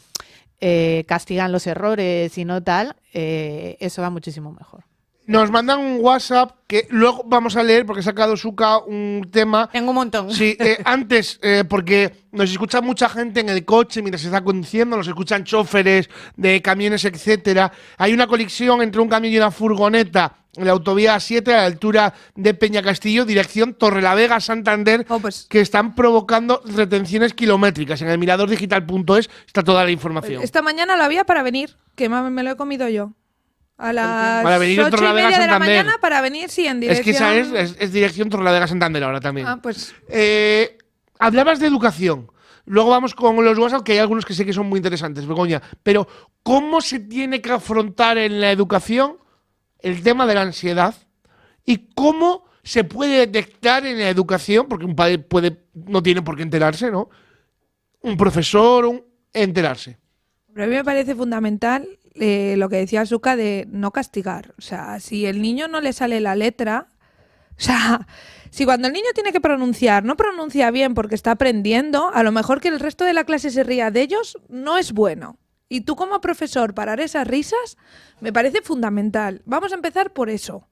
castigan los errores y no tal, eso va muchísimo mejor. Nos mandan un WhatsApp que luego vamos a leer porque ha sacado Suka un tema. Tengo un montón. Sí, antes, porque nos escucha mucha gente en el coche mientras se está conduciendo, nos escuchan choferes de camiones, etcétera. Hay una colisión entre un camión y una furgoneta en la autovía 7 a la altura de Peña Castillo, dirección Torrelavega, Santander, que están provocando retenciones kilométricas. En el miradordigital.es está toda la información. Esta mañana lo había para venir, que me lo he comido yo. A las para venir 8:30 de la mañana para venir, sí, en dirección... Es que esa es dirección Torrelavega, Santander ahora también. Ah, pues... Hablabas de educación. Luego vamos con los WhatsApp, que hay algunos que sé que son muy interesantes, Begoña. Pero, ¿cómo se tiene que afrontar en la educación el tema de la ansiedad? ¿Y cómo se puede detectar en la educación? Porque un padre no tiene por qué enterarse, ¿no? Un profesor, enterarse. Pero a mí me parece fundamental lo que decía Suka de no castigar. O sea, si el niño no le sale la letra... O sea, si cuando el niño tiene que pronunciar, no pronuncia bien porque está aprendiendo, a lo mejor que el resto de la clase se ría de ellos no es bueno. Y tú como profesor parar esas risas me parece fundamental. Vamos a empezar por eso.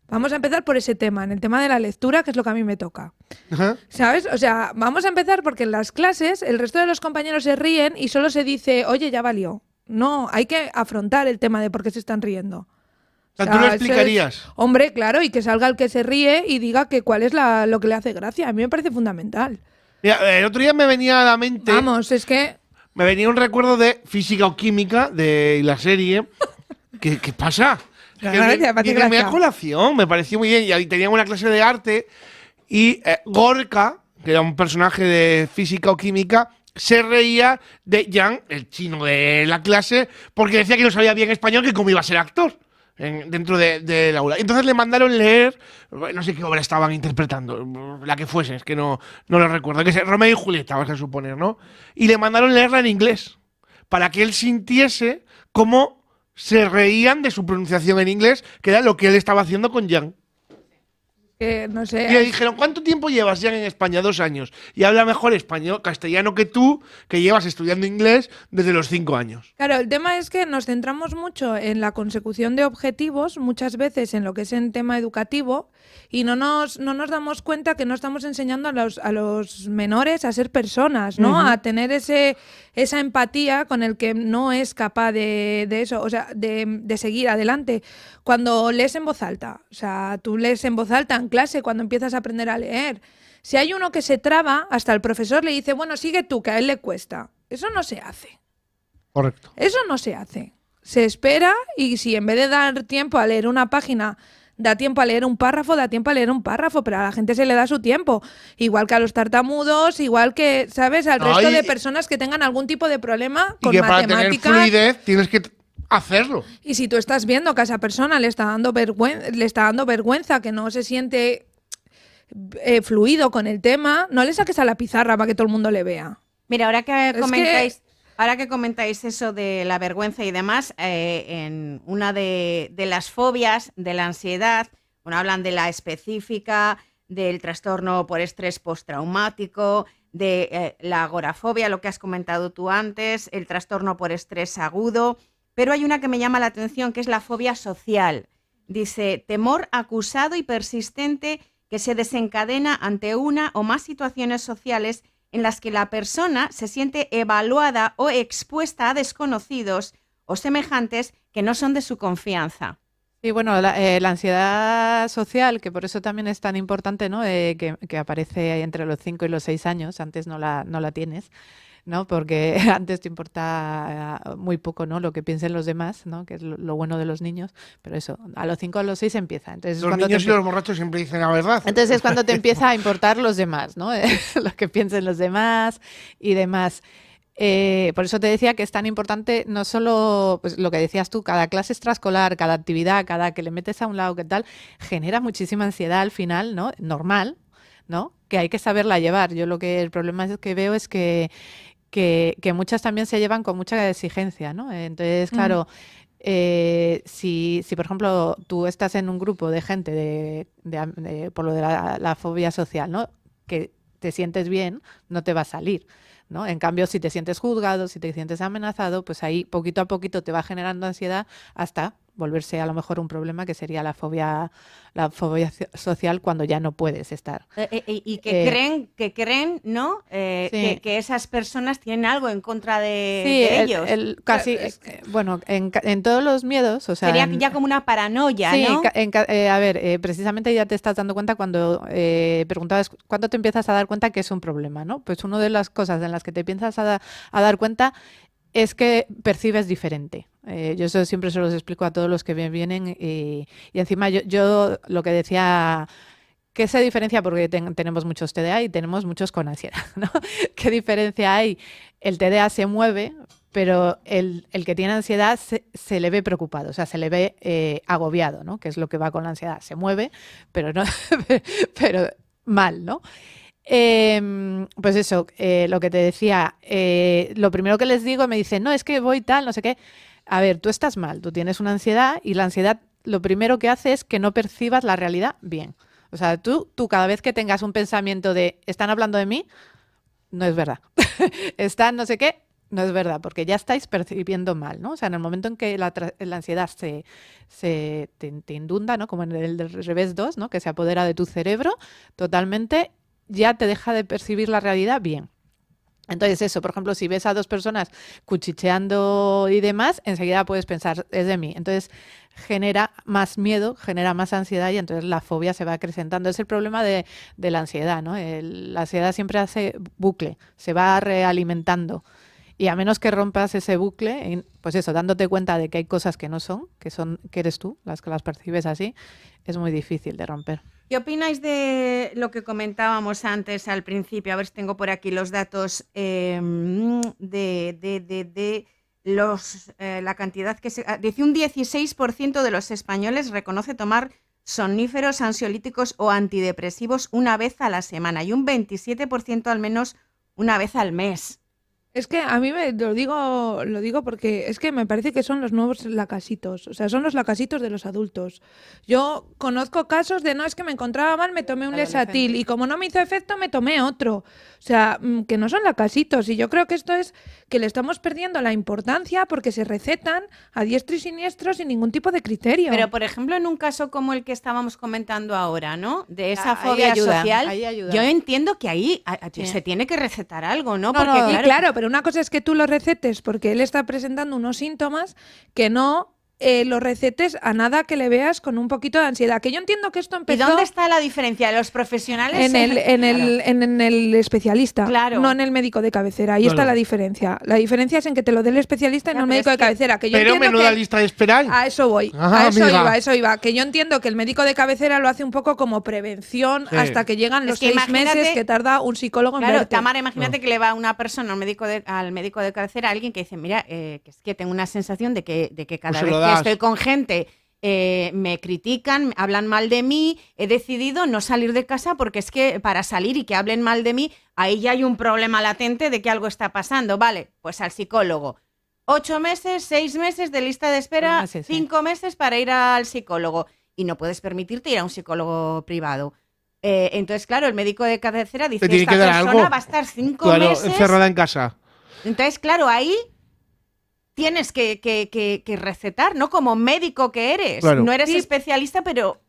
Vamos a empezar por ese tema, en el tema de la lectura, que es lo que a mí me toca. Ajá. ¿Sabes? O sea, vamos a empezar porque en las clases el resto de los compañeros se ríen y solo se dice, oye, ya valió. No, hay que afrontar el tema de por qué se están riendo. O sea, ¿tú lo explicarías? Hombre, claro, y que salga el que se ríe y diga que cuál es lo que le hace gracia. A mí me parece fundamental. Mira, el otro día me venía a la mente... Vamos, es que... Me venía un recuerdo de física o química de la serie. ¿Qué pasa? Me da colación, me pareció muy bien. Y ahí teníamos una clase de arte y Gorka, que era un personaje de física o química, se reía de Jan, el chino de la clase, porque decía que no sabía bien español, que cómo iba a ser actor dentro del aula. Entonces le mandaron leer, no sé qué obra estaban interpretando, la que fuese, es que no lo recuerdo, que es Romeo y Julieta, vas a suponer, ¿no? Y le mandaron leerla en inglés, para que él sintiese cómo se reían de su pronunciación en inglés, que era lo que él estaba haciendo con Jan. No sé. Y le dijeron, ¿cuánto tiempo llevas ya en España? 2 años. Y habla mejor castellano que tú, que llevas estudiando inglés desde los 5 años. Claro, el tema es que nos centramos mucho en la consecución de objetivos, muchas veces en lo que es el tema educativo, y no nos damos cuenta que no estamos enseñando a los menores a ser personas, ¿no? A tener esa empatía con el que no es capaz de eso, o sea, de seguir adelante. Cuando lees en voz alta, o sea, tú lees en voz alta en clase cuando empiezas a aprender a leer. Si hay uno que se traba, hasta el profesor le dice, bueno, sigue tú, que a él le cuesta. Eso no se hace. Correcto. Eso no se hace. Se espera y si en vez de dar tiempo a leer una página, da tiempo a leer un párrafo, da tiempo a leer un párrafo, pero a la gente se le da su tiempo. Igual que a los tartamudos, igual que, ¿sabes? Al resto de personas que tengan algún tipo de problema con matemáticas. Y que matemáticas. para tener fluidez tienes que hacerlo. Y si tú estás viendo que a esa persona le está dando vergüenza, que no se siente fluido con el tema, no le saques a la pizarra para que todo el mundo le vea. Mira, ahora que comentáis eso de la vergüenza y demás, en una de las fobias de la ansiedad, bueno, hablan de la específica, del trastorno por estrés postraumático, de la agorafobia, lo que has comentado tú antes, el trastorno por estrés agudo, pero hay una que me llama la atención, que es la fobia social. Dice, temor acusado y persistente que se desencadena ante una o más situaciones sociales en las que la persona se siente evaluada o expuesta a desconocidos o semejantes que no son de su confianza. Y bueno, la ansiedad social, que por eso también es tan importante, ¿no? Que aparece entre los 5 y los 6 años, antes no la tienes, ¿no? Porque antes te importa muy poco, ¿no? Lo que piensen los demás, ¿no? Que es lo bueno de los niños, pero eso, a los 5 o los 6 empieza. Entonces, Los niños y los borrachos siempre dicen la verdad. entonces es cuando te empieza a importar los demás, ¿no? Lo que piensen los demás y demás. Por eso te decía que es tan importante no solo pues, lo que decías tú, cada clase extraescolar, cada actividad, cada que le metes a un lado, que tal, genera muchísima ansiedad al final, ¿no? Normal, ¿no? Que hay que saberla llevar. Yo el problema que veo es que muchas también se llevan con mucha exigencia, ¿no? Entonces, claro, si por ejemplo tú estás en un grupo de gente por lo de la fobia social, ¿no? Que te sientes bien, no te va a salir, ¿no? En cambio, si te sientes juzgado, si te sientes amenazado, pues ahí poquito a poquito te va generando ansiedad hasta volverse a lo mejor un problema que sería la fobia social cuando ya no puedes estar. Y que creen, ¿no? Sí. Que esas personas tienen algo en contra de, Sí, de ellos. casi, bueno, en todos los miedos, o sea, Sería ya como una paranoia, sí, ¿no? a ver, precisamente ya te estás dando cuenta cuando preguntabas cuándo te empiezas a dar cuenta que es un problema, ¿no? Pues una de las cosas en las que te empiezas a dar cuenta es que percibes diferente. Yo eso siempre se los explico a todos los que vienen y encima yo lo que decía, ¿qué se diferencia? Porque tenemos muchos TDA y tenemos muchos con ansiedad, ¿no? ¿Qué diferencia hay? El TDA se mueve, pero el que tiene ansiedad se le ve preocupado, o sea, se le ve agobiado, ¿no? Que es lo que va con la ansiedad. Se mueve, pero no, pero mal, ¿no? Pues eso, lo que te decía, lo primero que les digo me dicen, no, es que voy tal, no sé qué. A ver, tú estás mal, tú tienes una ansiedad y la ansiedad lo primero que hace es que no percibas la realidad bien. O sea, tú cada vez que tengas un pensamiento de, ¿están hablando de mí? No es verdad. Están no sé qué, no es verdad, porque ya estáis percibiendo mal, ¿no? O sea, en el momento en que la ansiedad te inunda, ¿no? Como en el del revés 2, ¿no? Que se apodera de tu cerebro totalmente, ya te deja de percibir la realidad bien. Entonces eso, por ejemplo, si ves a dos personas cuchicheando y demás, enseguida puedes pensar, es de mí. Entonces genera más miedo, genera más ansiedad y entonces la fobia se va acrecentando. Es el problema de la ansiedad, ¿no? La ansiedad siempre hace bucle, se va realimentando. Y a menos que rompas ese bucle, pues eso, dándote cuenta de que hay cosas que no son, que eres tú, las que las percibes así, es muy difícil de romper. ¿Qué opináis de lo que comentábamos antes al principio? A ver si tengo por aquí los datos de la cantidad que se... Dice un 16% de los españoles reconoce tomar somníferos, ansiolíticos o antidepresivos una vez a la semana y un 27% al menos una vez al mes. Es que a mí lo digo porque es que me parece que son los nuevos lacasitos, o sea, son los lacasitos de los adultos. Yo conozco casos de, no, es que me encontraba mal, me tomé un Lesatil y como no me hizo efecto, me tomé otro. O sea, que no son lacasitos y yo creo que esto es que le estamos perdiendo la importancia porque se recetan a diestro y siniestro sin ningún tipo de criterio. Pero, por ejemplo, en un caso como el que estábamos comentando ahora, ¿no? De esa Ahí fobia ayuda, social, ahí ayuda. yo entiendo que ahí Sí. se tiene que recetar algo, ¿no? No, Porque, no, Claro, pero una cosa es que tú lo recetes porque él está presentando unos síntomas que no lo recetes a nada que le veas con un poquito de ansiedad. Que yo entiendo que esto ¿y empezó dónde está la diferencia? Los profesionales en el especialista, Claro. no en el médico de cabecera. Ahí No, está no. la diferencia. La diferencia es en que te lo dé el especialista y Ya, no el pero médico es de que- cabecera. Que yo Pero entiendo menuda que... lista de espera hay. A eso voy, Ajá, amiga. a eso iba. Que yo entiendo que el médico de cabecera lo hace un poco como prevención Sí. hasta que llegan Es los que 6 imagínate- meses que tarda un psicólogo en Claro, verte. Tamara, imagínate que le va una persona al médico de cabecera, alguien que dice, mira, que es que tengo una sensación de que cada Pues se vez lo que das. estoy con gente me critican, hablan mal de mí, he decidido no salir de casa porque es que para salir y que hablen mal de mí, ahí ya hay un problema latente de que algo está pasando. Vale, pues al psicólogo. 8 meses, 6 meses de lista de espera, 3 meses, sí. 5 meses para ir al psicólogo. Y no puedes permitirte ir a un psicólogo privado. Entonces, claro, el médico de cabecera dice, Te tiene esta que dar persona algo. va a estar 5 Claro, meses... encerrada en casa. Entonces, claro, ahí tienes que recetar, ¿no? Como médico que eres. Claro. No eres Sí. especialista, pero...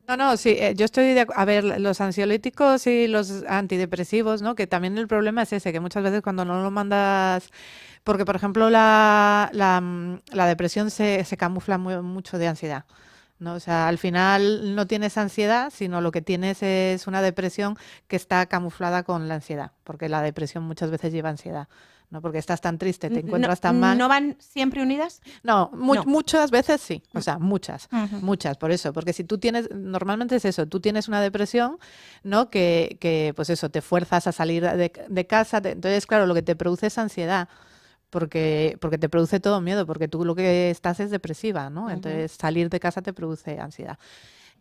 No, sí, yo estoy a ver, los ansiolíticos y los antidepresivos, ¿no? Que también el problema es ese, que muchas veces cuando no lo mandas, porque por ejemplo la depresión se camufla mucho de ansiedad. ¿no? O sea, al final no tienes ansiedad, sino lo que tienes es una depresión que está camuflada con la ansiedad, porque la depresión muchas veces lleva ansiedad, ¿no? Porque estás tan triste, te encuentras tan mal. ¿No van siempre unidas? No, No. muchas veces sí, o sea, muchas, Ujú. muchas, por eso, porque si tú tienes, normalmente es eso, tú tienes una depresión, ¿no? Que pues eso, te fuerzas a salir de casa, entonces, claro, lo que te produce es ansiedad. Porque te produce todo miedo, porque tú lo que estás es depresiva, ¿no? Ujú. Entonces salir de casa te produce ansiedad.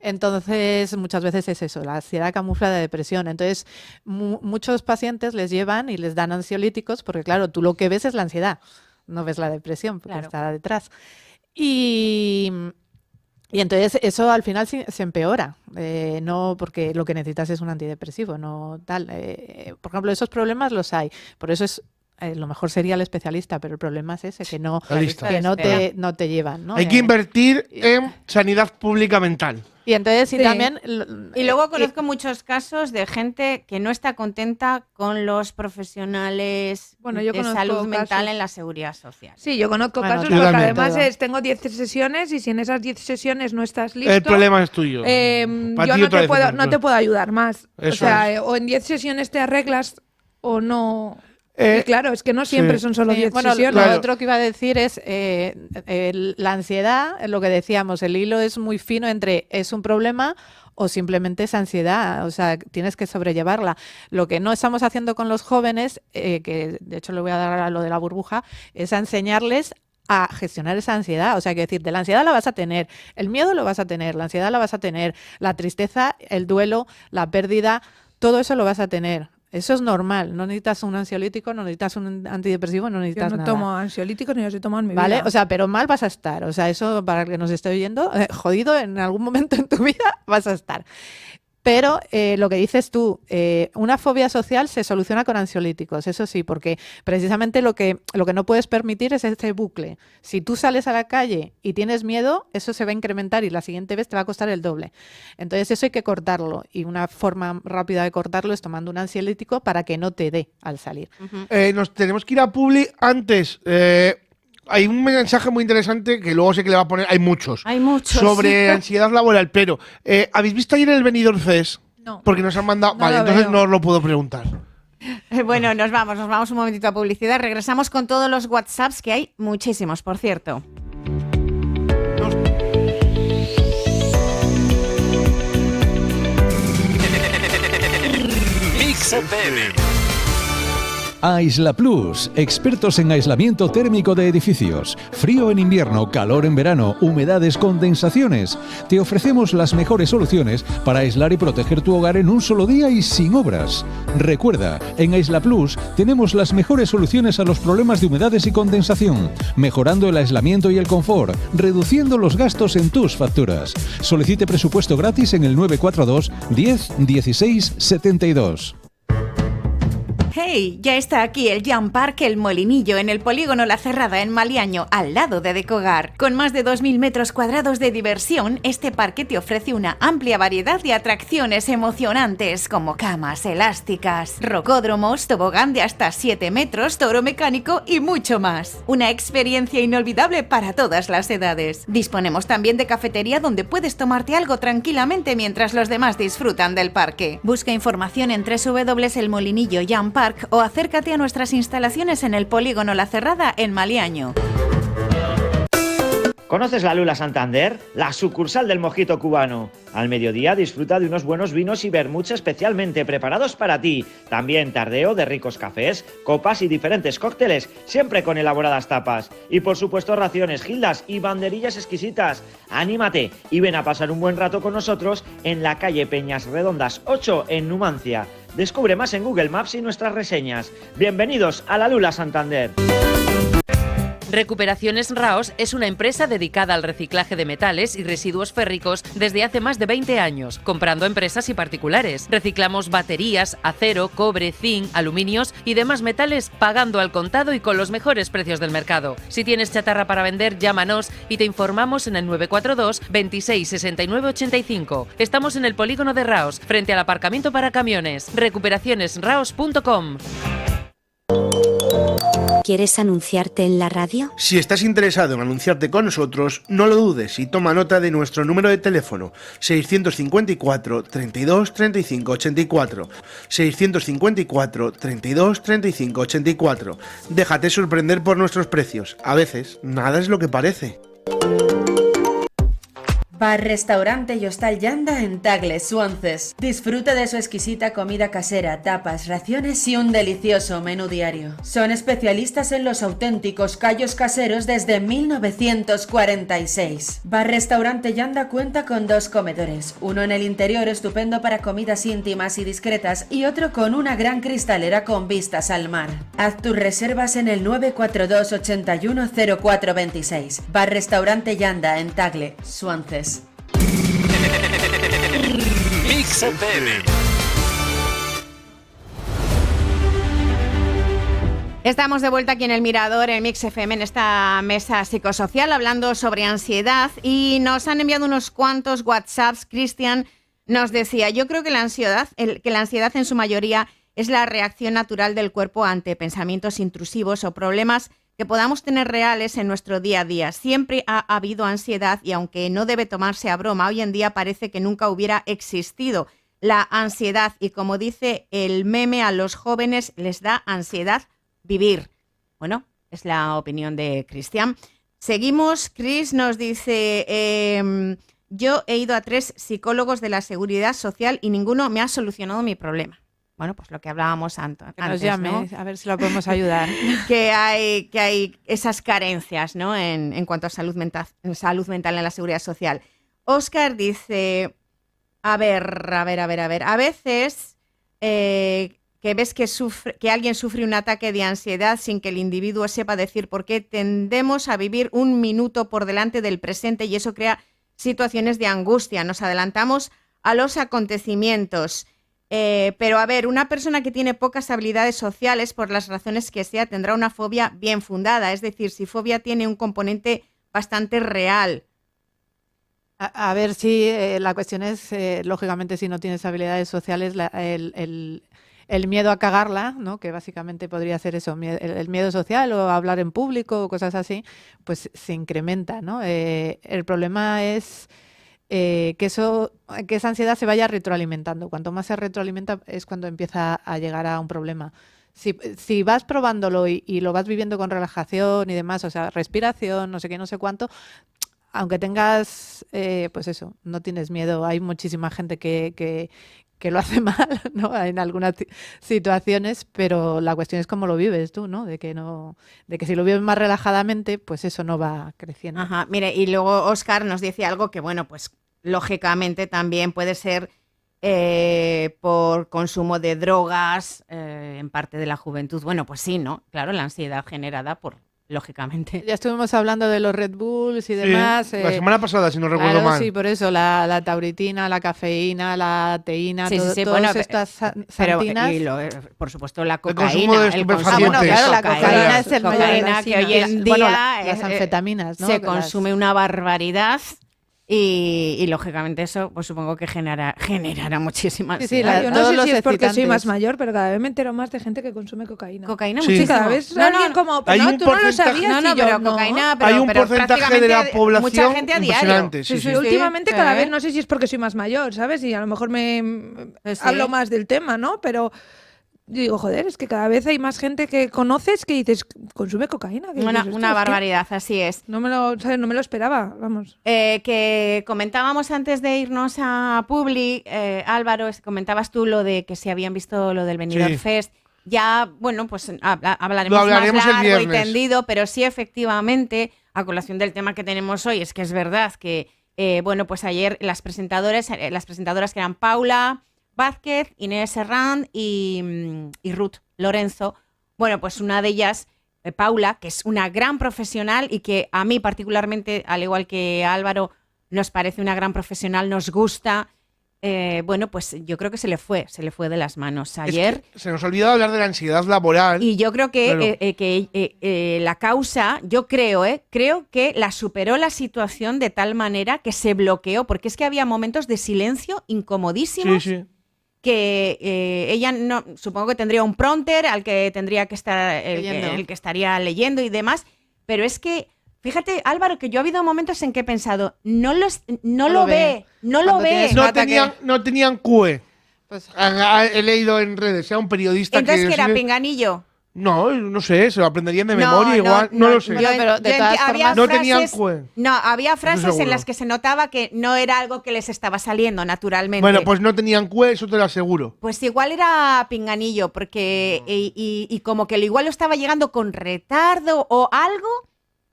Entonces, muchas veces es eso, la ansiedad camufla de depresión. Entonces, muchos pacientes les llevan y les dan ansiolíticos porque, claro, tú lo que ves es la ansiedad, no ves la depresión porque Claro. está detrás. Y entonces eso al final se empeora, no porque lo que necesitas es un antidepresivo, no tal. Por ejemplo, esos problemas los hay, por eso es lo mejor sería el especialista, pero el problema es ese, que no Espera. te llevan, ¿no? Hay que invertir en sanidad pública mental. Y entonces Sí. también Y luego conozco muchos casos de gente que no está contenta con los profesionales Bueno, yo de conozco salud mental casos. en la seguridad social. Sí, yo conozco Bueno, casos yo porque también. además tengo 10 sesiones y si en esas 10 sesiones no estás listo, El problema es tuyo. Pa' yo ti no otra te, vez puedo, el no te puedo ayudar más. O Eso sea, es. o en 10 sesiones te arreglas o no. Eh, Y claro, es que no siempre sí. son solo Sí, 10 bueno, sesiones. lo Claro. otro que iba a decir es la ansiedad, lo que decíamos, el hilo es muy fino entre es un problema o simplemente es ansiedad, o sea, tienes que sobrellevarla. Lo que no estamos haciendo con los jóvenes, que de hecho le voy a dar a lo de la burbuja, es a enseñarles a gestionar esa ansiedad. O sea, que decir, de la ansiedad la vas a tener, el miedo lo vas a tener, la ansiedad la vas a tener, la tristeza, el duelo, la pérdida, todo eso lo vas a tener. Eso es normal, no necesitas un ansiolítico, no necesitas un antidepresivo, no Yo necesitas no nada. tomo ansiolíticos ni los he tomado en mi ¿Vale? vida. O sea, pero mal vas a estar. O sea, eso para el que nos esté oyendo, jodido en algún momento en tu vida vas a estar. Pero lo que dices tú, una fobia social se soluciona con ansiolíticos, eso sí, porque precisamente lo que no puedes permitir es ese bucle. Si tú sales a la calle y tienes miedo, eso se va a incrementar y la siguiente vez te va a costar el doble. Entonces eso hay que cortarlo y una forma rápida de cortarlo es tomando un ansiolítico para que no te dé al salir. Ujú. Nos tenemos que ir a Publi antes. Hay un mensaje muy interesante que luego sé que le va a poner, hay muchos, Hay muchos. sobre ansiedad laboral, pero ¿habéis visto ayer el Benidorm Fest? No. Porque nos han mandado. No Vale, lo entonces veo. no os lo puedo preguntar. Bueno, nos vamos un momentito a publicidad. Regresamos con todos los WhatsApps, que hay muchísimos, por cierto. Mix FM. Aisla Plus, expertos en aislamiento térmico de edificios. Frío en invierno, calor en verano, humedades, condensaciones. Te ofrecemos las mejores soluciones para aislar y proteger tu hogar en un solo día y sin obras. Recuerda, en Aisla Plus tenemos las mejores soluciones a los problemas de humedades y condensación, mejorando el aislamiento y el confort, reduciendo los gastos en tus facturas. Solicite presupuesto gratis en el 942 10 16 72. ¡Hey! Ya está aquí el Jump Park El Molinillo en el polígono La Cerrada en Maliaño, al lado de Decogar. Con más de 2.000 metros cuadrados de diversión, este parque te ofrece una amplia variedad de atracciones emocionantes como camas elásticas, rocódromos, tobogán de hasta 7 metros, toro mecánico y mucho más. Una experiencia inolvidable para todas las edades. Disponemos también de cafetería donde puedes tomarte algo tranquilamente mientras los demás disfrutan del parque. Busca información en www.elmolinillo Jump Park o acércate a nuestras instalaciones en el polígono La Cerrada en Maliaño. ¿Conoces la Lula Santander? La sucursal del mojito cubano. Al mediodía disfruta de unos buenos vinos y vermuts especialmente preparados para ti. También tardeo de ricos cafés, copas y diferentes cócteles, siempre con elaboradas tapas. Y por supuesto raciones, gildas y banderillas exquisitas. ¡Anímate y ven a pasar un buen rato con nosotros en la calle Peñas Redondas 8 en Numancia! Descubre más en Google Maps y nuestras reseñas. Bienvenidos a la Lula Santander. Recuperaciones Raos es una empresa dedicada al reciclaje de metales y residuos férricos desde hace más de 20 años, comprando empresas y particulares. Reciclamos baterías, acero, cobre, zinc, aluminios y demás metales pagando al contado y con los mejores precios del mercado. Si tienes chatarra para vender, llámanos y te informamos en el 942 26 69 85. Estamos en el polígono de Raos, frente al aparcamiento para camiones. Recuperacionesraos.com. ¿Quieres anunciarte en la radio? Si estás interesado en anunciarte con nosotros, no lo dudes y toma nota de nuestro número de teléfono 654 32 35 84 654 32 35 84. Déjate sorprender por nuestros precios. A veces, nada es lo que parece. Bar, restaurante y hostal Yanda en Tagle, Suances. Disfruta de su exquisita comida casera, tapas, raciones y un delicioso menú diario. Son especialistas en los auténticos callos caseros desde 1946. Bar, restaurante Yanda cuenta con 2 comedores, uno en el interior estupendo para comidas íntimas y discretas y otro con una gran cristalera con vistas al mar. Haz tus reservas en el 942 81 0426. Bar, restaurante Yanda en Tagle, Suances. Mix FM. Estamos de vuelta aquí en El Mirador, en Mix FM, en esta mesa psicosocial, hablando sobre ansiedad, y nos han enviado unos cuantos WhatsApps. Cristian nos decía: yo creo que la ansiedad en su mayoría es la reacción natural del cuerpo ante pensamientos intrusivos o problemas que podamos tener reales en nuestro día a día. Siempre ha habido ansiedad y aunque no debe tomarse a broma, hoy en día parece que nunca hubiera existido la ansiedad y, como dice el meme, a los jóvenes les da ansiedad vivir. Bueno, es la opinión de Cristian. Seguimos. Chris nos dice: yo he ido a 3 psicólogos de la Seguridad Social y ninguno me ha solucionado mi problema. Bueno, pues lo que hablábamos antes, que nos llame, ¿no? A ver si lo podemos ayudar. que hay esas carencias, ¿no? En cuanto a salud mental en la seguridad social. Óscar dice: a ver. A veces que ves que alguien sufre un ataque de ansiedad sin que el individuo sepa decir por qué, tendemos a vivir un minuto por delante del presente y eso crea situaciones de angustia. Nos adelantamos a los acontecimientos. Pero a ver, una persona que tiene pocas habilidades sociales, por las razones que sea, tendrá una fobia bien fundada. Es decir, si fobia tiene un componente bastante real. A ver, si la cuestión es, lógicamente, si no tienes habilidades sociales, el miedo a cagarla, ¿no? Que básicamente podría ser eso, el miedo social o hablar en público o cosas así, pues se incrementa, ¿no? El problema es que esa ansiedad se vaya retroalimentando. Cuanto más se retroalimenta es cuando empieza a llegar a un problema. Si vas probándolo y lo vas viviendo con relajación y demás, o sea, respiración, no sé qué, no sé cuánto, aunque tengas, pues eso, no tienes miedo. Hay muchísima gente que lo hace mal, ¿no? En algunas situaciones, pero la cuestión es cómo lo vives tú, ¿no? De que si lo vives más relajadamente, pues eso no va creciendo. Ajá, mire, y luego Óscar nos dice algo que, bueno, pues lógicamente también puede ser por consumo de drogas en parte de la juventud. Bueno, pues sí, ¿no? Claro, la ansiedad generada por, lógicamente. Ya estuvimos hablando de los Red Bulls y demás. La semana pasada, si no recuerdo mal. Sí, por eso, la tauritina, la cafeína, la teína, todas bueno, estas santinas. Por supuesto, la El consumo cocaína. de estupefacientes. Bueno, claro, la cocaína es el mayor cocaína que hoy en día las anfetaminas, ¿no? se consume una barbaridad. Y lógicamente eso, pues supongo que generará muchísima ansiedad. Yo no sé si es porque soy más mayor, pero cada vez me entero más de gente que consume cocaína. Cocaína, Sí. muchísimo. Cada vez alguien como, no, tú no lo sabías. No, pero cocaína, hay un porcentaje de la población mucha gente a diario. impresionante. Sí, sí. Últimamente cada vez, no sé si es porque soy más mayor, ¿sabes? Y a lo mejor hablo más del tema, ¿no? Pero digo, joder, es que cada vez hay más gente que conoces que dices, consume cocaína. Una barbaridad, así es. No me lo esperaba, vamos. Que comentábamos antes de irnos a Publi, Álvaro, comentabas tú lo de que se habían visto lo del Benidorm Fest. Ya, bueno, pues hablaremos más largo y tendido, pero sí, efectivamente, a colación del tema que tenemos hoy, es que es verdad que, bueno, pues ayer las presentadoras que eran Paula Vázquez, Inés Serrán y Ruth Lorenzo. Bueno, pues una de ellas, Paula, que es una gran profesional y que a mí particularmente, al igual que a Álvaro, nos parece una gran profesional, nos gusta. Bueno, pues yo creo que se le fue de las manos ayer. Es que se nos ha olvidado hablar de la ansiedad laboral. Y yo creo que, la causa, creo que la superó la situación de tal manera que se bloqueó, porque es que había momentos de silencio incomodísimos. Sí. que ella no, supongo que tendría un prompter al que tendría que estar Leyendo. el que estaría leyendo y demás, pero es que fíjate, Álvaro, que yo ha habido momentos en que he pensado, no lo ve. Cuando tienes un ataque- No tenían QE. Pues, He leído en redes, sea un periodista Entonces, que... ¿que era sigue- pinganillo? No sé, se lo aprenderían de memoria igual, no lo sé. Bueno, pero de todas formas- No tenían QE. No, había frases en seguro. las que se notaba que no era algo que les estaba saliendo naturalmente. Bueno, pues no tenían QE, eso te lo aseguro. Pues igual era pinganillo, porque y como que igual lo estaba llegando con retardo o algo,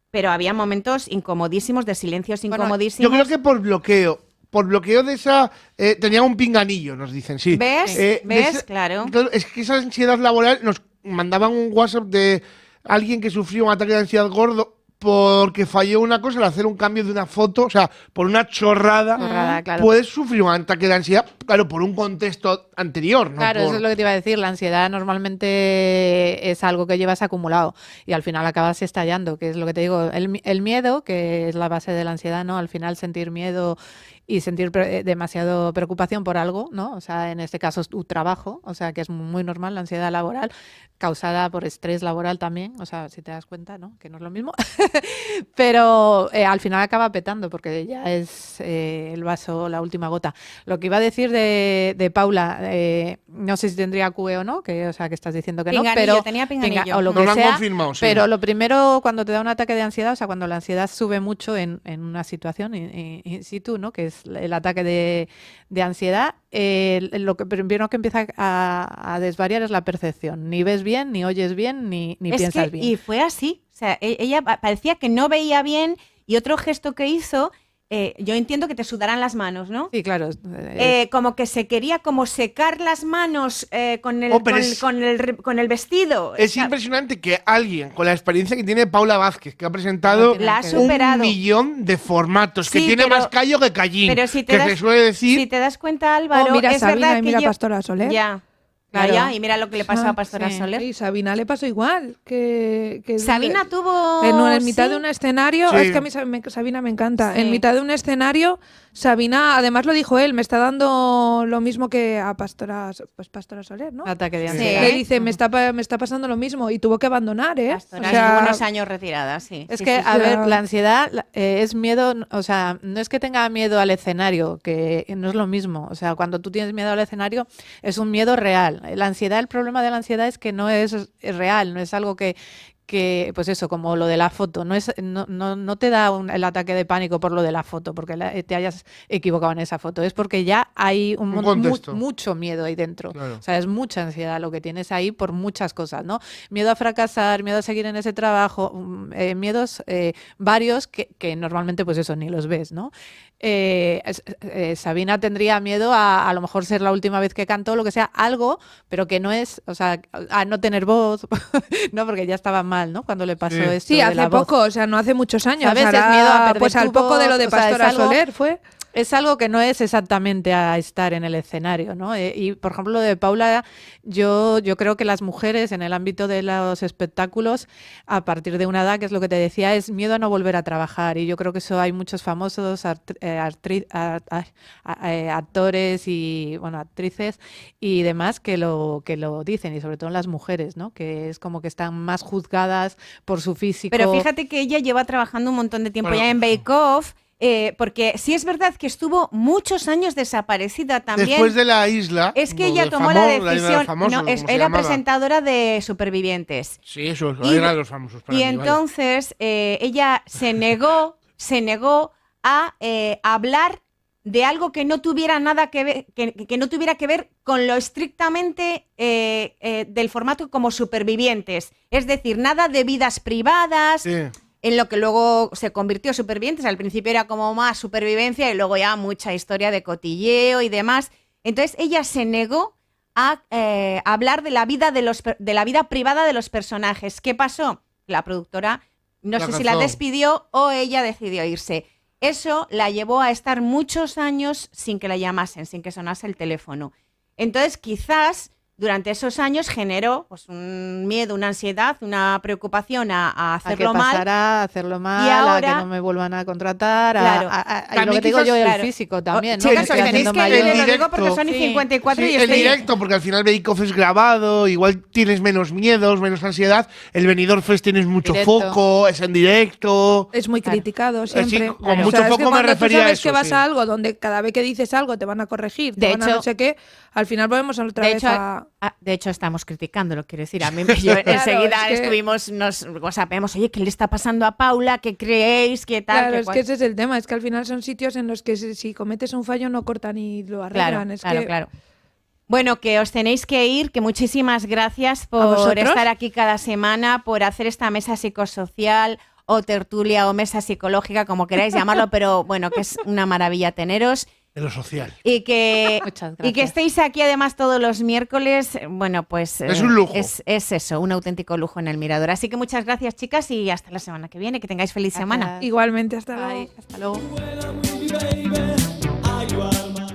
pero había momentos incomodísimos, de silencios Bueno, incomodísimos. Yo creo que por bloqueo de esa... tenían un pinganillo, nos dicen, sí. ¿Ves? De ¿Ves? Claro. Es que esa ansiedad laboral, nos mandaban un WhatsApp de alguien que sufrió un ataque de ansiedad gordo porque falló una cosa al hacer un cambio de una foto, o sea, por una chorrada, Claro. puedes sufrir un ataque de ansiedad, claro, por un contexto anterior, ¿no? Claro, por- eso es lo que te iba a decir. La ansiedad normalmente es algo que llevas acumulado y al final acabas estallando, que es lo que te digo. El miedo, que es la base de la ansiedad, ¿no? Al final sentir miedo y sentir demasiado preocupación por algo, ¿no? O sea, en este caso es tu trabajo, o sea, que es muy normal la ansiedad laboral, causada por estrés laboral también, o sea, si te das cuenta, ¿no? Que no es lo mismo. Pero al final acaba petando porque ya es el vaso, la última gota. Lo que iba a decir de Paula, no sé si tendría QE o no, que, o sea, que estás diciendo que Pinganillo, no, pero tenía pinganillo. o lo No que lo han sea, confirmado, sí. pero lo primero cuando te da un ataque de ansiedad, o sea, cuando la ansiedad sube mucho en una situación in situ, ¿no? Que es el ataque de ansiedad, lo que primero que empieza a desvariar es la percepción. Ni ves bien, ni oyes bien, ni Es piensas que, bien. y fue así. O sea, ella parecía que no veía bien y otro gesto que hizo, yo entiendo que te sudarán las manos, ¿no? Sí, claro. Como que se quería como secar las manos con el, Oh, pero con el vestido. Es O sea, impresionante que alguien con la experiencia que tiene Paula Vázquez, que ha presentado La ha un superado. millón de formatos, que Sí, tiene pero- más callo que callín, pero si te que das- se suele decir... Si te das cuenta, Álvaro, Oh, mira es Sabina verdad y que mira yo- Pastora Soler. Ya, Claro. ya, y mira lo que le pasó a Pastora sí. Soler. Y Sabina le pasó igual. Que Sabina tuvo... en mitad sí. de un escenario, Sí. es que a mí Sabina me encanta. Sí. En mitad de un escenario, Sabina, además lo dijo él, me está dando lo mismo que a Pastora Soler, ¿no? Ataque de Sí. ansiedad. Le dice, me está pasando lo mismo y tuvo que abandonar, ¿eh? Pastora, O sea, lleva unos años retirada, sí. Es Sí, que, sí, a sí. ver, la ansiedad es miedo, o sea, no es que tenga miedo al escenario, que no es lo mismo. O sea, cuando tú tienes miedo al escenario, es un miedo real. La ansiedad, el problema de la ansiedad es que no es real, no es algo que pues eso, como lo de la foto, no te da el ataque de pánico por lo de la foto, porque te hayas equivocado en esa foto, es porque ya hay Un contexto. mucho miedo ahí dentro. Claro. O sea, es mucha ansiedad lo que tienes ahí por muchas cosas, ¿no? Miedo a fracasar, miedo a seguir en ese trabajo, miedos varios que normalmente pues eso ni los ves, ¿no? Sabina tendría miedo a lo mejor ser la última vez que cantó, lo que sea, algo, pero que no es, o sea, a no tener voz, no, porque ya estaba mal, ¿no? Cuando le pasó Sí. esto sí, de hace la voz. poco, o sea, no hace muchos años. ¿Sabes? Es Hará, miedo a perder pues al tu poco de lo voz, de o sea, es Pastora algo- Soler fue. Es algo que no es exactamente a estar en el escenario, ¿no? Y, por ejemplo, lo de Paula, yo creo que las mujeres en el ámbito de los espectáculos, a partir de una edad, que es lo que te decía, es miedo a no volver a trabajar. Y yo creo que eso hay muchos famosos actores y, bueno, actrices y demás que lo dicen, y sobre todo las mujeres, ¿no? Que es como que están más juzgadas por su físico. Pero fíjate que ella lleva trabajando un montón de tiempo Bueno. ya en Bake Off, porque sí es verdad que estuvo muchos años desaparecida también. Después de la isla... Es que lo ella del tomó famoso, la isla de los decisión, famosos, no, como se era llamaba. presentadora de Supervivientes. Sí, eso, Y- era de los famosos. para Y mí, vale. entonces ella se negó a hablar de algo que no tuviera nada que ver, que no tuviera que ver con lo estrictamente del formato como Supervivientes. Es decir, nada de vidas privadas, Sí. en lo que luego se convirtió Supervivientes. Al principio era como más supervivencia y luego ya mucha historia de cotilleo y demás. Entonces ella se negó a hablar de la vida de la vida privada de los personajes. ¿Qué pasó? La productora no La sé si la cazó. despidió o ella decidió irse. Eso la llevó a estar muchos años sin que la llamasen, sin que sonase el teléfono. Entonces quizás durante esos años generó pues, un miedo, una ansiedad, una preocupación a hacerlo a que pasara, mal. a hacerlo mal, Y ahora, a que no me vuelvan a contratar, claro, y lo que te digo yo, el físico también, ¿no? Chicas, Que os estoy tenéis haciendo que mayor. lo digo porque son y 54 Sí, y el estoy... directo, porque al final Bake Off es grabado, igual tienes menos miedos, menos ansiedad. El Benidorm Fest tienes mucho Directo. foco, es en directo. Es muy criticado siempre. Sí, con mucho es foco que me cuando refería tú a sabes eso, que vas sí. a algo donde cada vez que dices algo te van a corregir, De te van a hecho- no sé qué, al final volvemos otra vez a... De hecho, estamos criticándolo, quiero decir. A mí yo enseguida es que- estuvimos, nos whatsappemos, oye, ¿qué le está pasando a Paula? ¿Qué creéis? ¿Qué tal? Claro, ¿Qué es cual? que ese es el tema, es que al final son sitios en los que si cometes un fallo no cortan y lo arreglan. Claro, es claro, que claro. Bueno, que os tenéis que ir, que muchísimas gracias ¿A por vosotros? estar aquí cada semana, por hacer esta mesa psicosocial o tertulia o mesa psicológica, como queráis llamarlo, pero bueno, que es una maravilla teneros. De lo social. Y que, Muchas y que gracias. estéis aquí además todos los miércoles, bueno, pues Es un lujo. Es eso, un auténtico lujo en el Mirador. Así que muchas gracias, chicas, y hasta la semana que viene. Que tengáis feliz semana. Gracias. Igualmente, hasta luego. Bye, hasta luego.